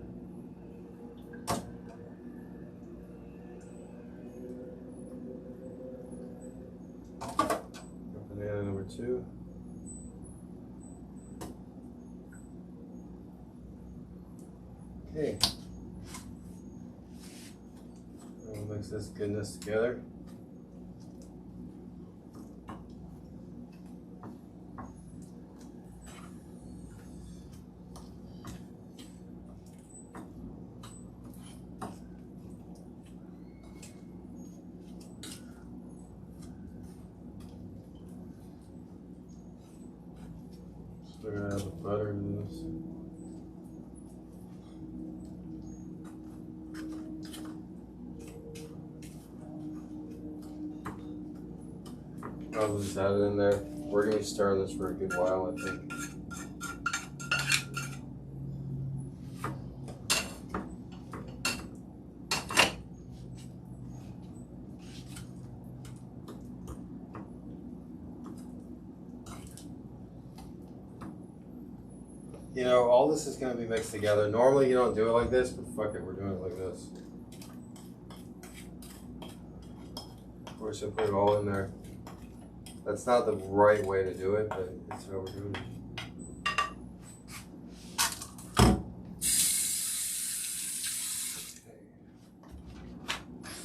Got banana number 2. Okay. We'll mix this goodness together. We're gonna add the butter in this. I'll just add it in there. We're gonna be stirring this for a good while, I think. You know, all this is going to be mixed together. Normally you don't do it like this, but fuck it, we're doing it like this. We're just going to put it all in there. That's not the right way to do it, but it's how we're doing it.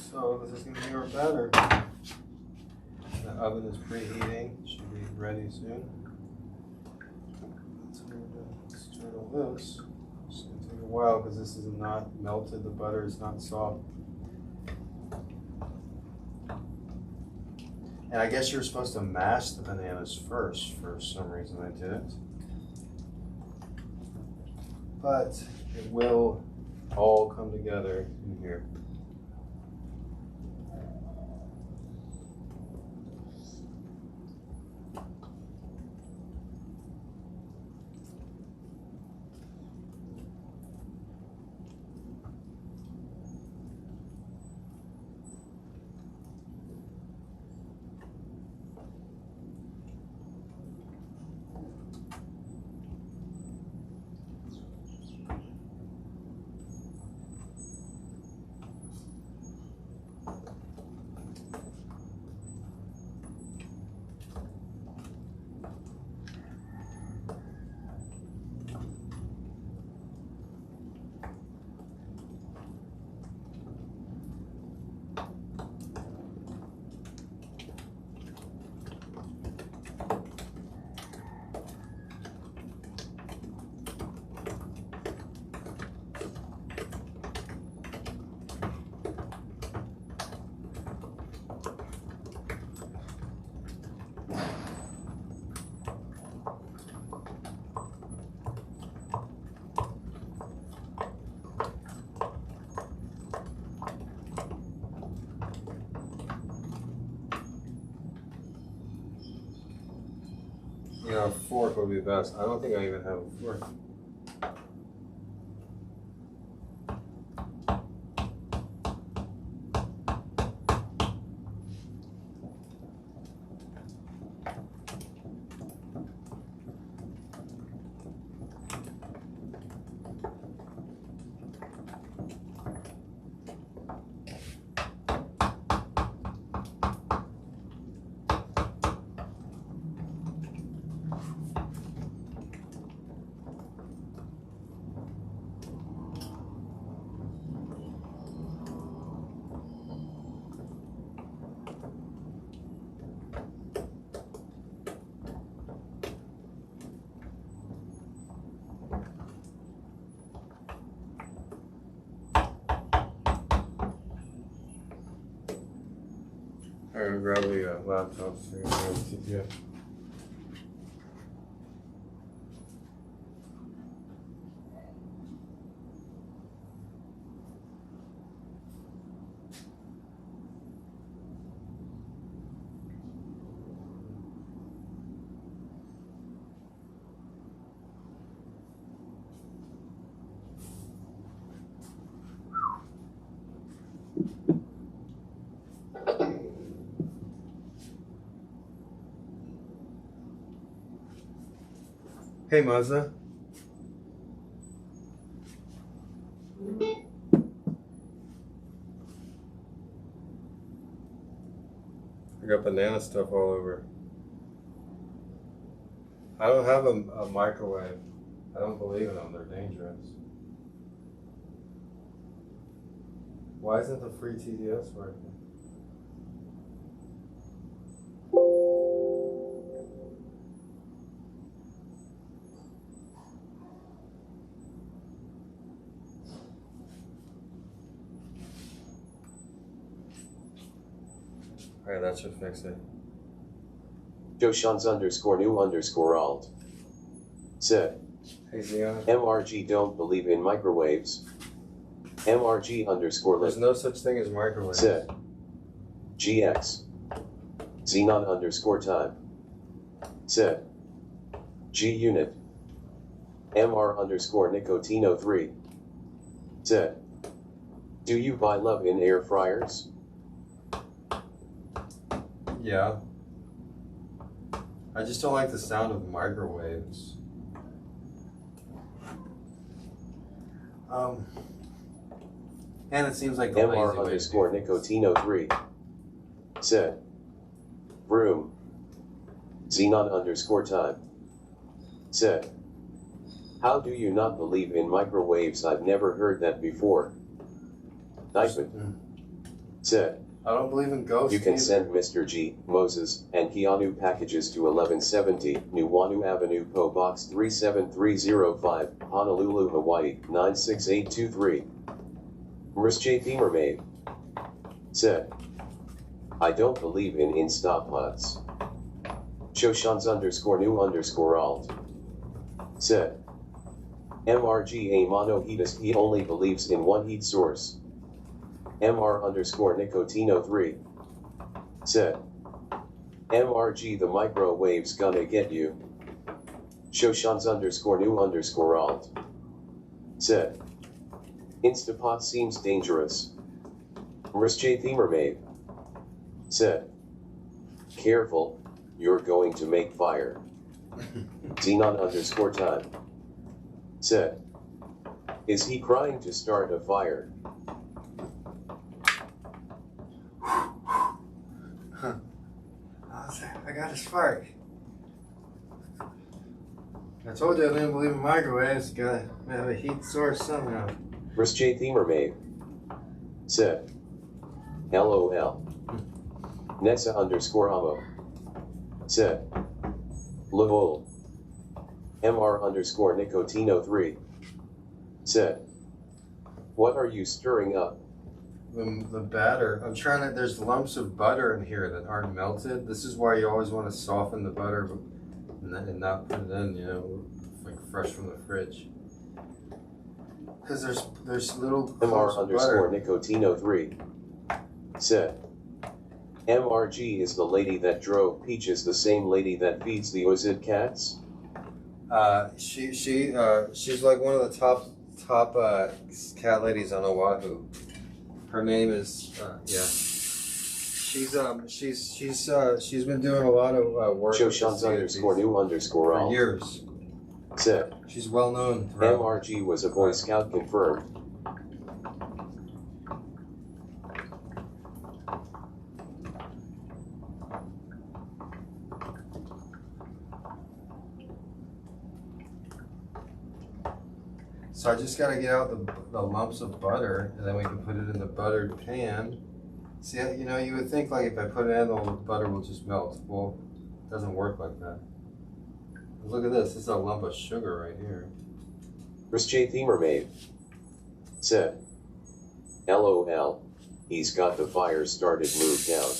So this is going to be our batter. The oven is preheating, should be ready soon. This. It's going to take a while because this is not melted, the butter is not soft. And I guess you're supposed to mash the bananas first. For some reason I didn't. but it will all come together in here. You know, a fork would be best. I don't think I even have a fork. I'm gonna grab the laptop so you can see it. Hey, Mazda. I got banana stuff all over. I don't have a microwave. I don't believe in them. They're dangerous. Why isn't the free TDS working? Alright, that should fix it. Joshans_new_alt said, Hey Zion. MRG don't believe in microwaves. MRG_lit There's no such thing as microwaves. said, GX Xenon_time said, G unit MR_Nicotino3 said, do you buy love in air fryers? Yeah. I just don't like the sound of microwaves. And it seems like the lazy way to do MR_Nicotino3 said, Vroom Xenon_time said, how do you not believe in microwaves? I've never heard that before. Nightman said, I don't believe in ghosts. You can either. send Mr. G, Moses, and Keanu packages to 1170 Nuuanu Avenue, PO Box 37305, Honolulu, Hawaii 96823. Mr.G Mermaid said, I don't believe in instapods. Shoshans_new_alt said, MRG a monoheatist, he only believes in one heat source. MR_Nicotino3 said, MRG the microwave's gonna get you. Shoshans_new_alt said, Instapot seems dangerous. Mr.G Themermaid said, careful, you're going to make fire. Xenon_time said, is he crying to start a fire? I got a spark. I told you I didn't believe in microwaves. Gotta have a heat source somehow. Mr.G Themermaid said, LOL. Nessa_Amo said, LOL. MR_Nicotino3 said, what are you stirring up? The batter. I'm trying to. There's lumps of butter in here that aren't melted. This is why you always want to soften the butter and not put it in, you know, like fresh from the fridge. Because there's little clumps of butter. MR_Nicotino3 said, MRG is the lady that drove Peaches the same lady that feeds the Ozid cats? She's like one of the top cat ladies on Oahu. Her name is She's been doing a lot of work. Shoshans_new_alt for years. Said, she's well known. MRG was a Boy Scout confirmed. So I just got to get out the lumps of butter, and then we can put it in the buttered pan. See, you know, you would think like if I put it in, the butter will just melt. Well, it doesn't work like that. Look at this. This is a lump of sugar right here. Mr.G Themermaid said, LOL, he's got the fire started, moved down.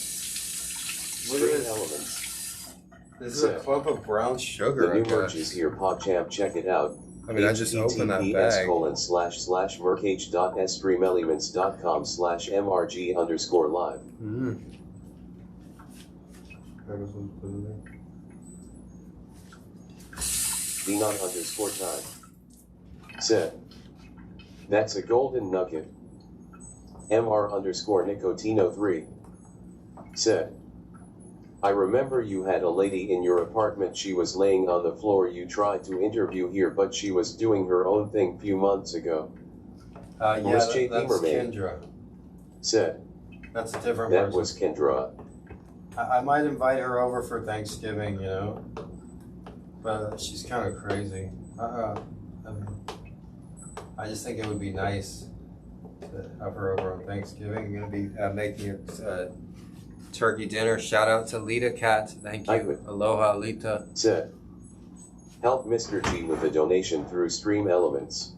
Look at this. Elements. This is a clump of brown sugar. The new merch is here, PogChamp, check it out. I mean, I just opened that bag. https://mercage.streamelements.com/mrg_live. Xenon_time said, that's a golden nugget. MR_Nicotino3 said, I remember you had a lady in your apartment, she was laying on the floor, you tried to interview here but she was doing her own thing few months ago. Yeah, that's Kendra. Said, that's a different that person. was Kendra. I might invite her over for Thanksgiving, you know, but she's kind of crazy. I just think it would be nice to have her over on Thanksgiving. I'm going to be making a turkey dinner. Shout out to Lita Cat. Thank you. Aloha, Lita. Said, help Mr.G with a donation through Stream Elements.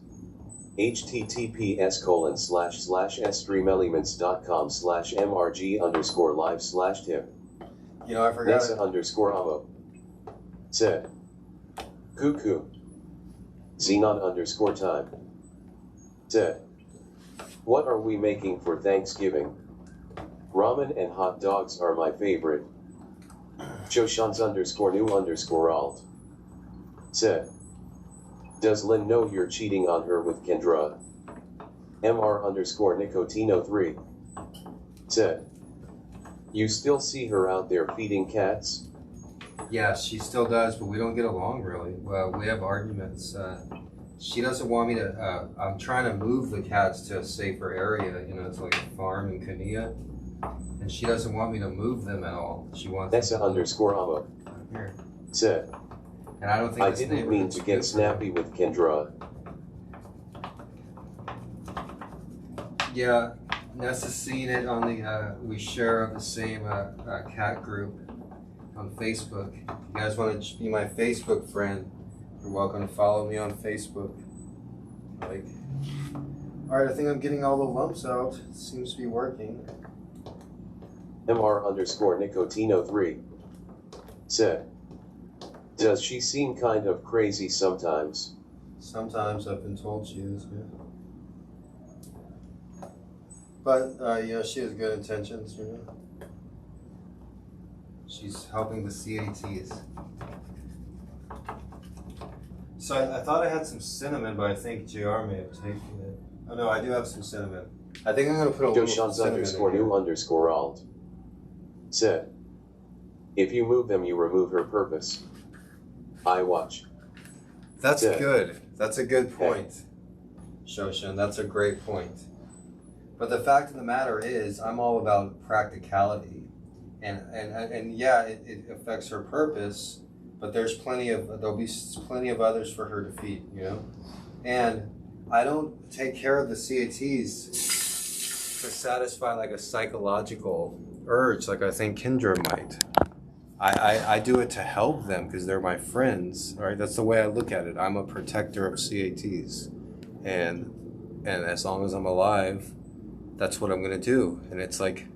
https://streamelements.com/mrg_live/tip. You know, I forgot. Nessa_Amo said, cuckoo. Xenon_time said, what are we making for Thanksgiving? Ramen and hot dogs are my favorite. Shoshans_new_alt said, does Lynn know you're cheating on her with Kendra? MR_Nicotino3 said, you still see her out there feeding cats? Yeah, she still does, but we don't get along really. Well, we have arguments. She doesn't want me to, I'm trying to move the cats to a safer area, you know, it's like a farm in Kania. And she doesn't want me to move them at all. She wants Nessa_Amo here. said, and I don't think I didn't mean to get snappy with Kendra. Yeah, Nessa's seen it on the, we share the same cat group on Facebook. If you guys want to be my Facebook friend, you're welcome to follow me on Facebook. Like, alright, I think I'm getting all the lumps out. It seems to be working. MR_Nicotino3 said, does she seem kind of crazy sometimes? Sometimes I've been told she is, yeah. But, you know, she has good intentions, you know. She's helping the CATs. So I thought I had some cinnamon, but I think JR may have taken it. Oh no, I do have some cinnamon. I think I'm going to put a little cinnamon Joshans_new_alt said, if you move them, you remove her purpose. I watch. That's good. That's a good point, Shoshan. That's a great point. But the fact of the matter is, I'm all about practicality. And yeah, it affects her purpose, but there'll be plenty of others for her to feed, you know? And I don't take care of the CATs to satisfy like a psychological urge like I think Kendra might. I do it to help them because they're my friends, right? That's the way I look at it. I'm a protector of CATs. And as long as I'm alive, that's what I'm going to do. And it's like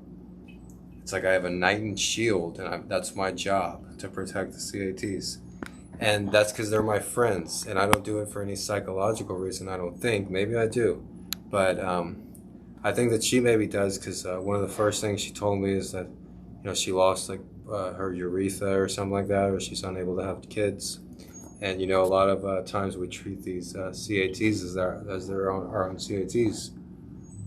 I have a knight and shield, and that's my job, to protect the CATs. And that's because they're my friends, and I don't do it for any psychological reason, I don't think. Maybe I do. But I think that she maybe does, because one of the first things she told me is that, you know, she lost like her urethra or something like that, or she's unable to have kids. And, you know, a lot of times we treat these CATs as our own CATs.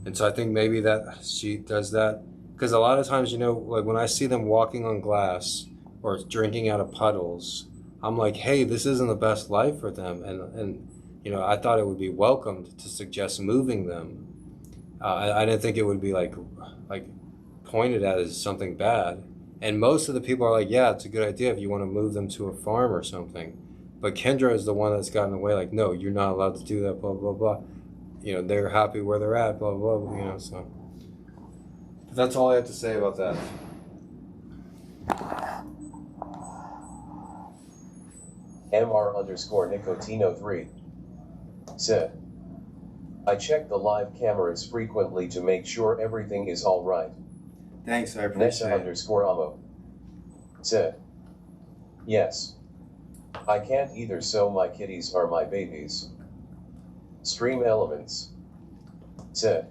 And so I think maybe that she does that. Because a lot of times, you know, like when I see them walking on glass or drinking out of puddles, I'm like, hey, this isn't the best life for them. And you know, I thought it would be welcomed to suggest moving them. I didn't think it would be like pointed at as something bad. And most of the people are like, yeah, it's a good idea if you want to move them to a farm or something. But Kendra is the one that's gotten away, like, no, you're not allowed to do that, blah, blah, blah. You know, they're happy where they're at, blah, blah, blah, you know, so. That's all I have to say about that. MR_Nicotino3 said, I check the live cameras frequently to make sure everything is all right. Thanks, I appreciate it. Nessa_Amo said, yes. I can't either, so my kitties are my babies. Stream Elements said,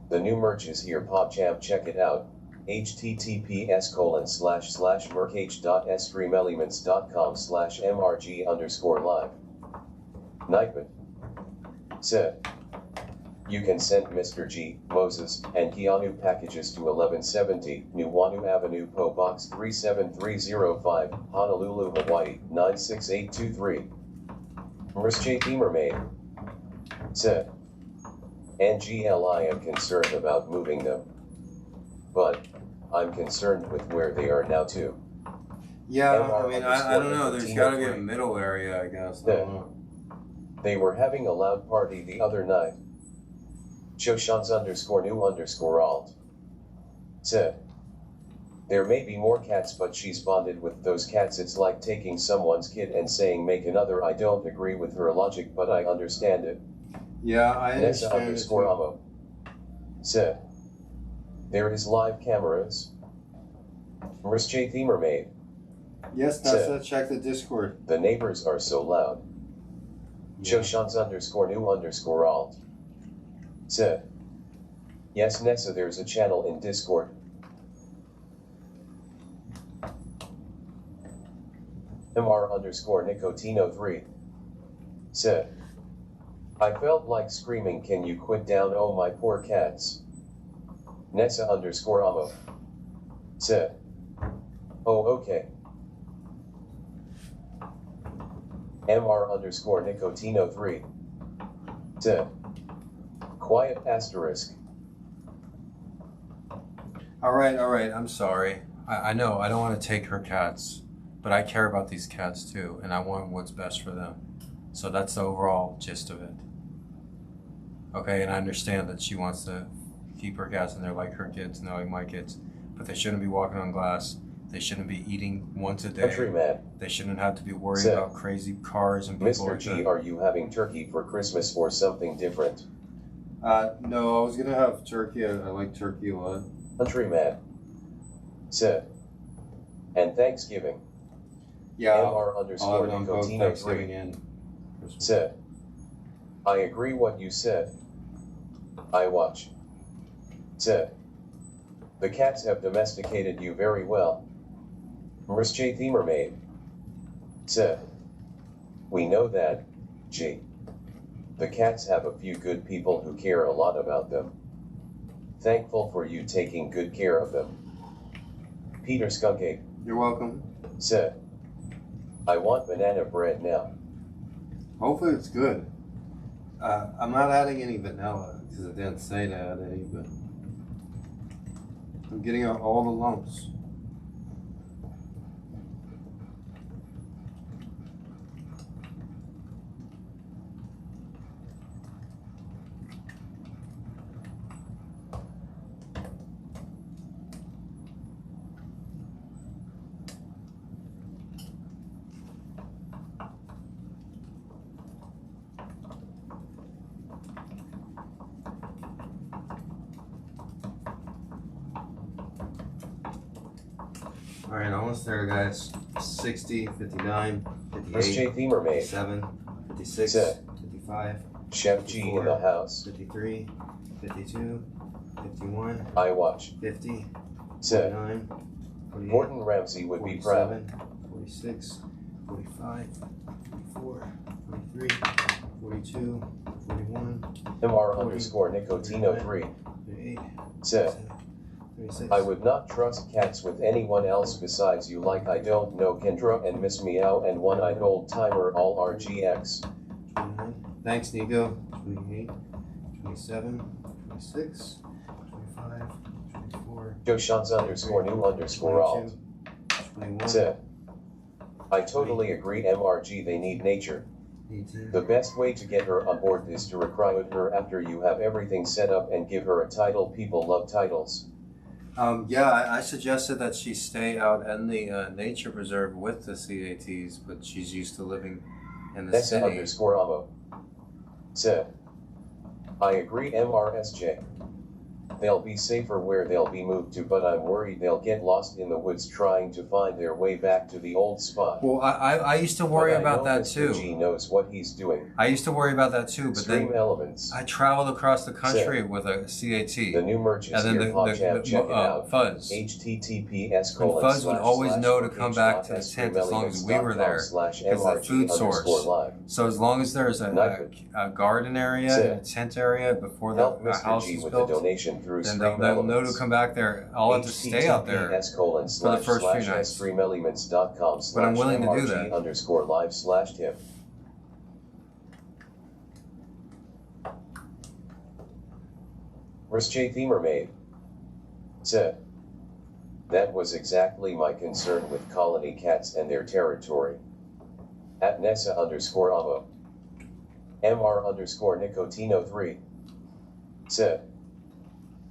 the new merch is here, PogChamp, check it out. https://merch.streamelements.com/mrg_live. Nightman said, you can send Mr. G, Moses, and Keanu packages to 1170 Nuuanu Avenue, PO Box 37305, Honolulu, Hawaii 96823. Mr.G Mermaid said, NGLI am concerned about moving them. But I'm concerned with where they are now too. Yeah, I mean, I don't know. There's got to be a middle area, I guess. I don't know. They were having a loud party the other night. Joshans_new_alt said, there may be more cats, but she's bonded with those cats. It's like taking someone's kid and saying make another. I don't agree with her logic, but I understand it. Yeah, I understand. Nessa_Amo said, there is live cameras. J. Mermaid. Yes, Nessa, check the Discord. The neighbors are so loud. Yeah. Joshans_new_alt said, yes, Nessa, there's a channel in Discord. MR_Nicotino3 said, I felt like screaming, can you quit down, oh my poor cats. Nessa_Amo said, oh okay. MR_Nicotino3 said, quiet asterisk. All right, I'm sorry. I know, I don't want to take her cats, but I care about these cats too, and I want what's best for them. So that's the overall gist of it. Okay, and I understand that she wants to keep her cats and they're like her kids and they're like my kids, but they shouldn't be walking on glass. They shouldn't be eating once a day. Countryman they shouldn't have to be worried about crazy cars and people. Mr. G, are you having turkey for Christmas or something different? No, I was gonna have turkey. I like turkey a lot. Countryman said, and Thanksgiving. Yeah, MR_Nicotino3 said, I agree what you said. I watch. Said, the cats have domesticated you very well. Mr.G the mermaid. Said, we know that, G. The cats have a few good people who care a lot about them. Thankful for you taking good care of them. Peter Skunkade. You're welcome. Said, I want banana bread now. Hopefully it's good. I'm not adding any vanilla because it didn't say to add any, but I'm getting out all the lumps. Alright, almost there, guys. 60, 59, 58, Mr.G the mermaid. 57, 56, Said, 55, Chef G in the house. 53, 52, 51, I watch. 50, Said, 49, 48, Gordon Ramsay would be proud. 47, 46, 45, 44, 43, 42, 41, MR_Nicotino3. 38, Said, 36, I would not trust cats with anyone else besides you, like I don't know Kendra and Miss Meow and one-eyed old timer all RGX. 29. Thanks, Nico. 28, 27, 26, 25, 24, Joshans_new_alt. 21, Said, I totally agree MRG, they need nature. 18, The best way to get her on board is to recruit her after you have everything set up and give her a title. People love titles. yeah, I suggested that she stay out in the nature preserve with the CATs, but she's used to living in the city. Nessa_Amo. Said, I agree MRSJ. They'll be safer where they'll be moved to, but I'm worried they'll get lost in the woods trying to find their way back to the old spot. Well, I used to worry about that Mr. too. G knows what he's doing. I used to worry about that too, but Extreme then elements. I traveled across the country with a CAT. The new merch is And then here, PodChab, check it out. Fuzz. HTTPS:// And Fuzz would always know to come back to the tent as long as we were there, because the food source. So as long as there's a garden area and a tent area before the Help Mr. house G is with built, the donation through then Stream they'll know Elements. to come back there. I'll have to stay out there. HTTPS:// for the first few nights. streamelements.com/ But I'm willing to do that. _live/tip. J. the mermaid. Said, that was exactly my concern with colony cats and their territory. At Nessa_Amo. MR_Nicotino3. Said,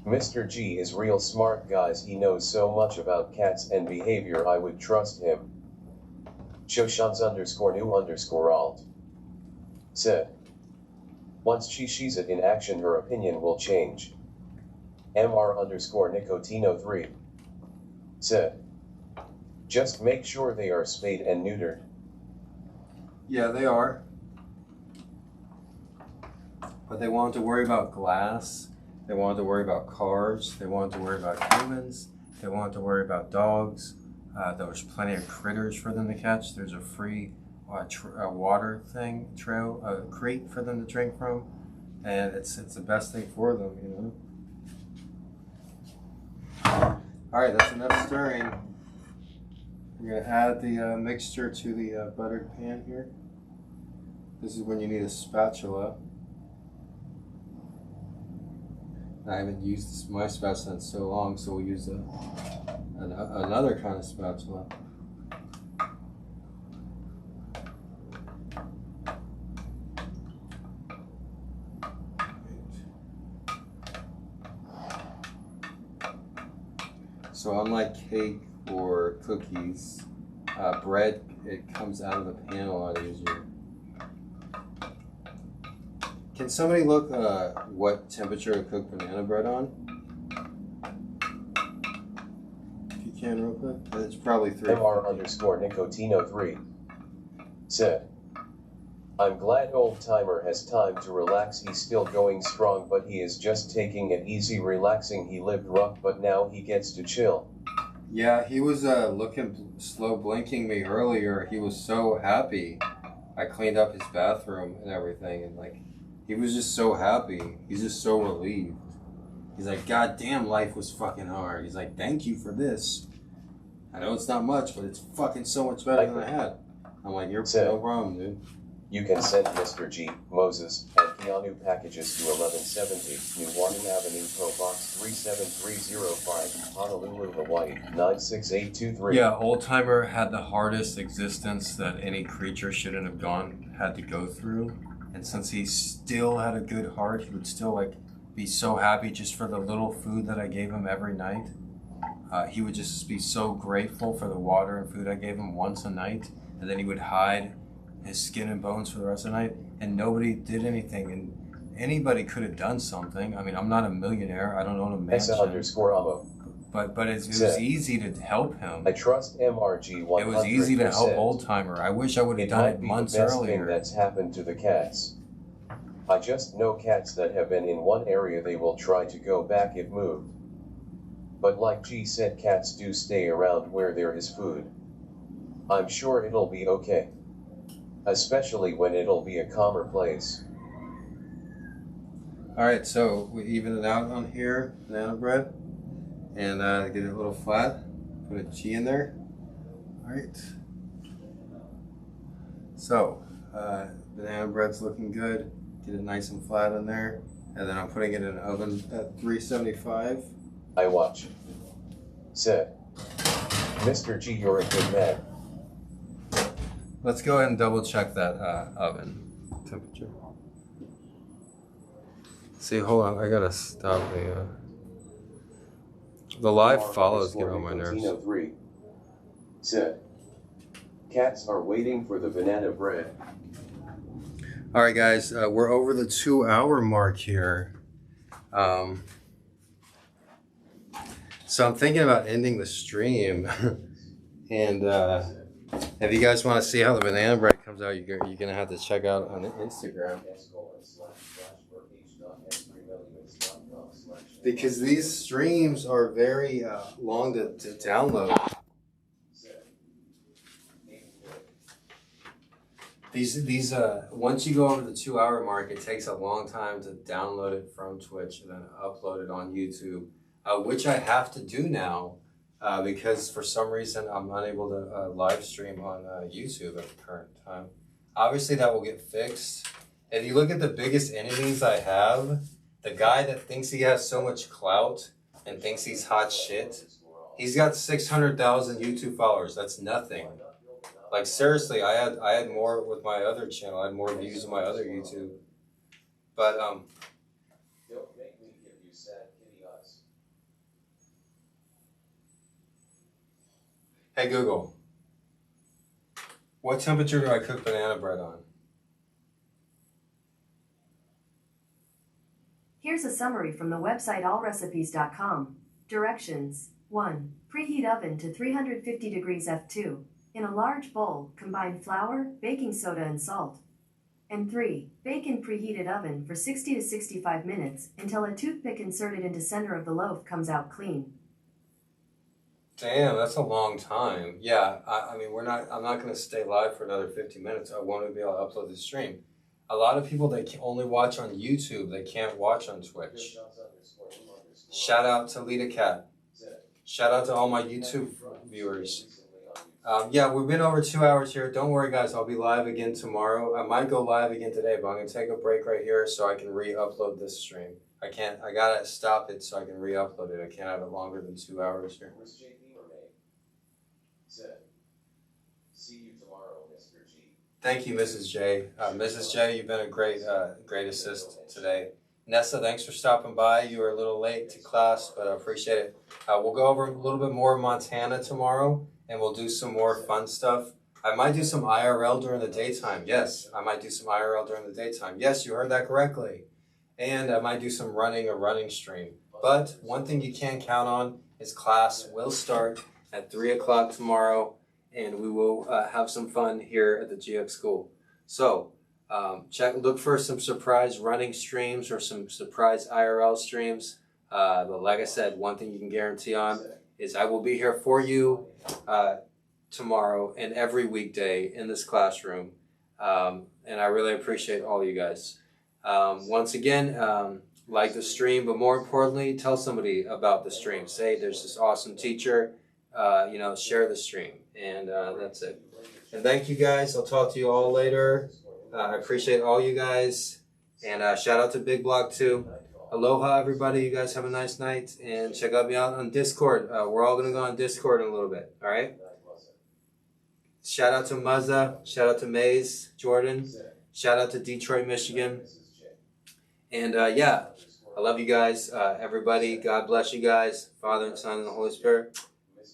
Mr. G is real smart, guys. He knows so much about cats and behavior, I would trust him. Joshans_new_alt. Said, once she sees it in action, her opinion will change. MR_Nicotino3. Said, just make sure they are spayed and neutered. Yeah, they are. But they wanted to worry about glass. They wanted to worry about cars. They wanted to worry about humans. They wanted to worry about dogs. There was plenty of critters for them to catch. There's a free water thing, trail, creek for them to drink from, and it's the best thing for them, you know. All right, that's enough stirring. We're gonna add the mixture to the buttered pan here. This is when you need a spatula. I haven't used my spatula in so long, so we'll use another kind of spatula. So unlike cake or cookies, bread, it comes out of the pan a lot easier. Can somebody look what temperature to cook banana bread on? If you can real quick. It's probably 3. MR_Nicotino3. Said, I'm glad old timer has time to relax. He's still going strong, but he is just taking it easy, relaxing. He lived rough, but now he gets to chill. Yeah, he was looking slow blinking me earlier. He was so happy. I cleaned up his bathroom and everything, and like, he was just so happy. He's just so relieved. He's like, God damn, life was fucking hard. He's like, thank you for this. I know it's not much, but it's fucking so much better than I had. I'm like, you're no problem, dude. You can send Mr.G, Moses, and Keanu packages to 1170 New Warden Avenue, Pro Box 37305, Honolulu, Hawaii, 96823. Yeah, Old Timer had the hardest existence that any creature shouldn't have had to go through. And since he still had a good heart, he would still like be so happy just for the little food that I gave him every night. He would just be so grateful for the water and food I gave him once a night, and then he would hide his skin and bones for the rest of the night, and nobody did anything, and anybody could have done something. I mean, I'm not a millionaire, I don't own a mansion, but it was easy to help him. I trust MRG 100%. It was easy to help Old Timer. I wish I would have done it months earlier. It might be the best thing that's happened to the cats. I just know cats that have been in one area, they will try to go back if moved. But like G said, cats do stay around where there is food. I'm sure it'll be okay. Especially when it'll be a calmer place. Alright, so we even it out on here, banana bread. And get it a little flat. Put a G in there. Alright. So, banana bread's looking good. Get it nice and flat in there. And then I'm putting it in an oven at 375. I watch. Said, Mr.G, you're a good man. Let's go ahead and double check that oven temperature. See, hold on, I gotta stop the live follows get on my nerves. 3 said, cats are waiting for the banana bread. All right, guys, we're over the 2-hour mark here. So I'm thinking about ending the stream, and if you guys want to see how the banana bread comes out, you're gonna have to check out on Instagram. Because these streams are very long to download. These once you go over the 2-hour mark, it takes a long time to download it from Twitch and then upload it on YouTube, which I have to do now because for some reason I'm unable to live stream on YouTube at the current time. Obviously that will get fixed. If you look at the biggest enemies I have, the guy that thinks he has so much clout and thinks he's hot shit, he's got 600,000 YouTube followers. That's nothing. Like seriously, I had more with my other channel. I had more views on my other YouTube. But Don't make me give you sad kitty eyes. Hey Google, what temperature do I cook banana bread on? Here's a summary from the website allrecipes.com. Directions. 1. Preheat oven to 350 degrees F2. In a large bowl, combine flour, baking soda, and salt. And 3. Bake in preheated oven for 60 to 65 minutes until a toothpick inserted into center of the loaf comes out clean. Damn, that's a long time. Yeah, I mean, I'm not going to stay live for another 50 minutes. I want to be able to upload the stream. A lot of people, they can only watch on YouTube. They can't watch on Twitch. Shout out to Lita Cat. Shout out to all my YouTube viewers. Yeah, we've been over 2 hours here. Don't worry, guys. I'll be live again tomorrow. I might go live again today, but I'm going to take a break right here so I can re-upload this stream. I got to stop it so I can re-upload it. I can't have it longer than 2 hours here. See you tomorrow, Mr. G. Thank you, Mrs. J. Mrs. J, you've been a great assist today. Nessa, thanks for stopping by. You were a little late to class, but I appreciate it. We'll go over a little bit more Montana tomorrow, and we'll do some more fun stuff. I might do some IRL during the daytime. Yes, I might do some IRL during the daytime. Yes, you heard that correctly. And I might do some a running stream. But one thing you can't count on is class will start at 3 o'clock tomorrow, and we will have some fun here at the GX school. So, Look for some surprise running streams or some surprise IRL streams. But like I said, one thing you can guarantee on is I will be here for you tomorrow and every weekday in this classroom. And I really appreciate all you guys. Once again, like the stream, but more importantly, tell somebody about the stream. Say there's this awesome teacher, share the stream. And that's it. And thank you guys. I'll talk to you all later. I appreciate all you guys. And shout out to Big Block too. Aloha, everybody. You guys have a nice night. And check me out on Discord. We're all going to go on Discord in a little bit. All right? Shout out to Muzza. Shout out to Maze, Jordan. Shout out to Detroit, Michigan. And I love you guys. Everybody, God bless you guys. Father and Son and the Holy Spirit.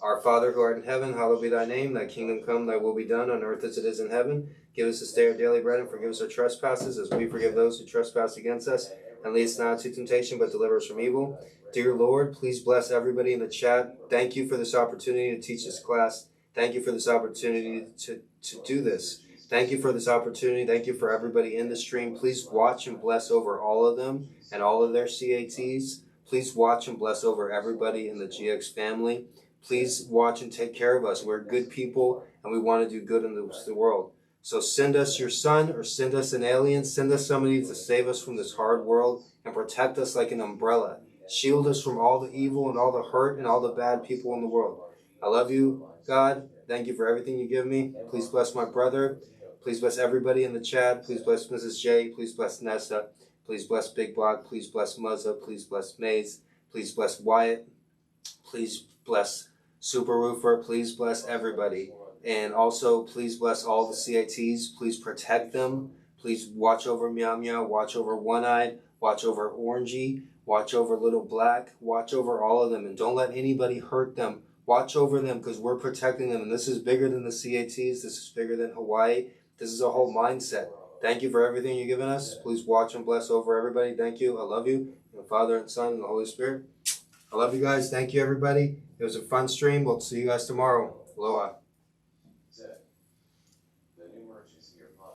Our Father who art in heaven, hallowed be thy name. Thy kingdom come, thy will be done on earth as it is in heaven. Give us this day our daily bread and forgive us our trespasses as we forgive those who trespass against us. And lead us not into temptation, but deliver us from evil. Dear Lord, please bless everybody in the chat. Thank you for this opportunity to teach this class. Thank you for this opportunity to do this. Thank you for this opportunity. Thank you for everybody in the stream. Please watch and bless over all of them and all of their CATs. Please watch and bless over everybody in the GX family. Please watch and take care of us. We're good people, and we want to do good in the world. So send us your son or send us an alien. Send us somebody to save us from this hard world and protect us like an umbrella. Shield us from all the evil and all the hurt and all the bad people in the world. I love you, God. Thank you for everything you give me. Please bless my brother. Please bless everybody in the chat. Please bless Mrs. J. Please bless Nessa. Please bless Big Block. Please bless Muzza. Please bless Maze. Please bless Wyatt. Please bless Super Roofer. Please bless everybody. And also, please bless all the CITs. Please protect them. Please watch over Meow Meow. Watch over One-Eyed. Watch over Orangey. Watch over Little Black. Watch over all of them. And don't let anybody hurt them. Watch over them because we're protecting them. And this is bigger than the CATs. This is bigger than Hawaii. This is a whole mindset. Thank you for everything you've given us. Please watch and bless over everybody. Thank you. I love you. And the Father and Son and the Holy Spirit. I love you guys. Thank you, everybody. It was a fun stream. We'll see you guys tomorrow. Aloha.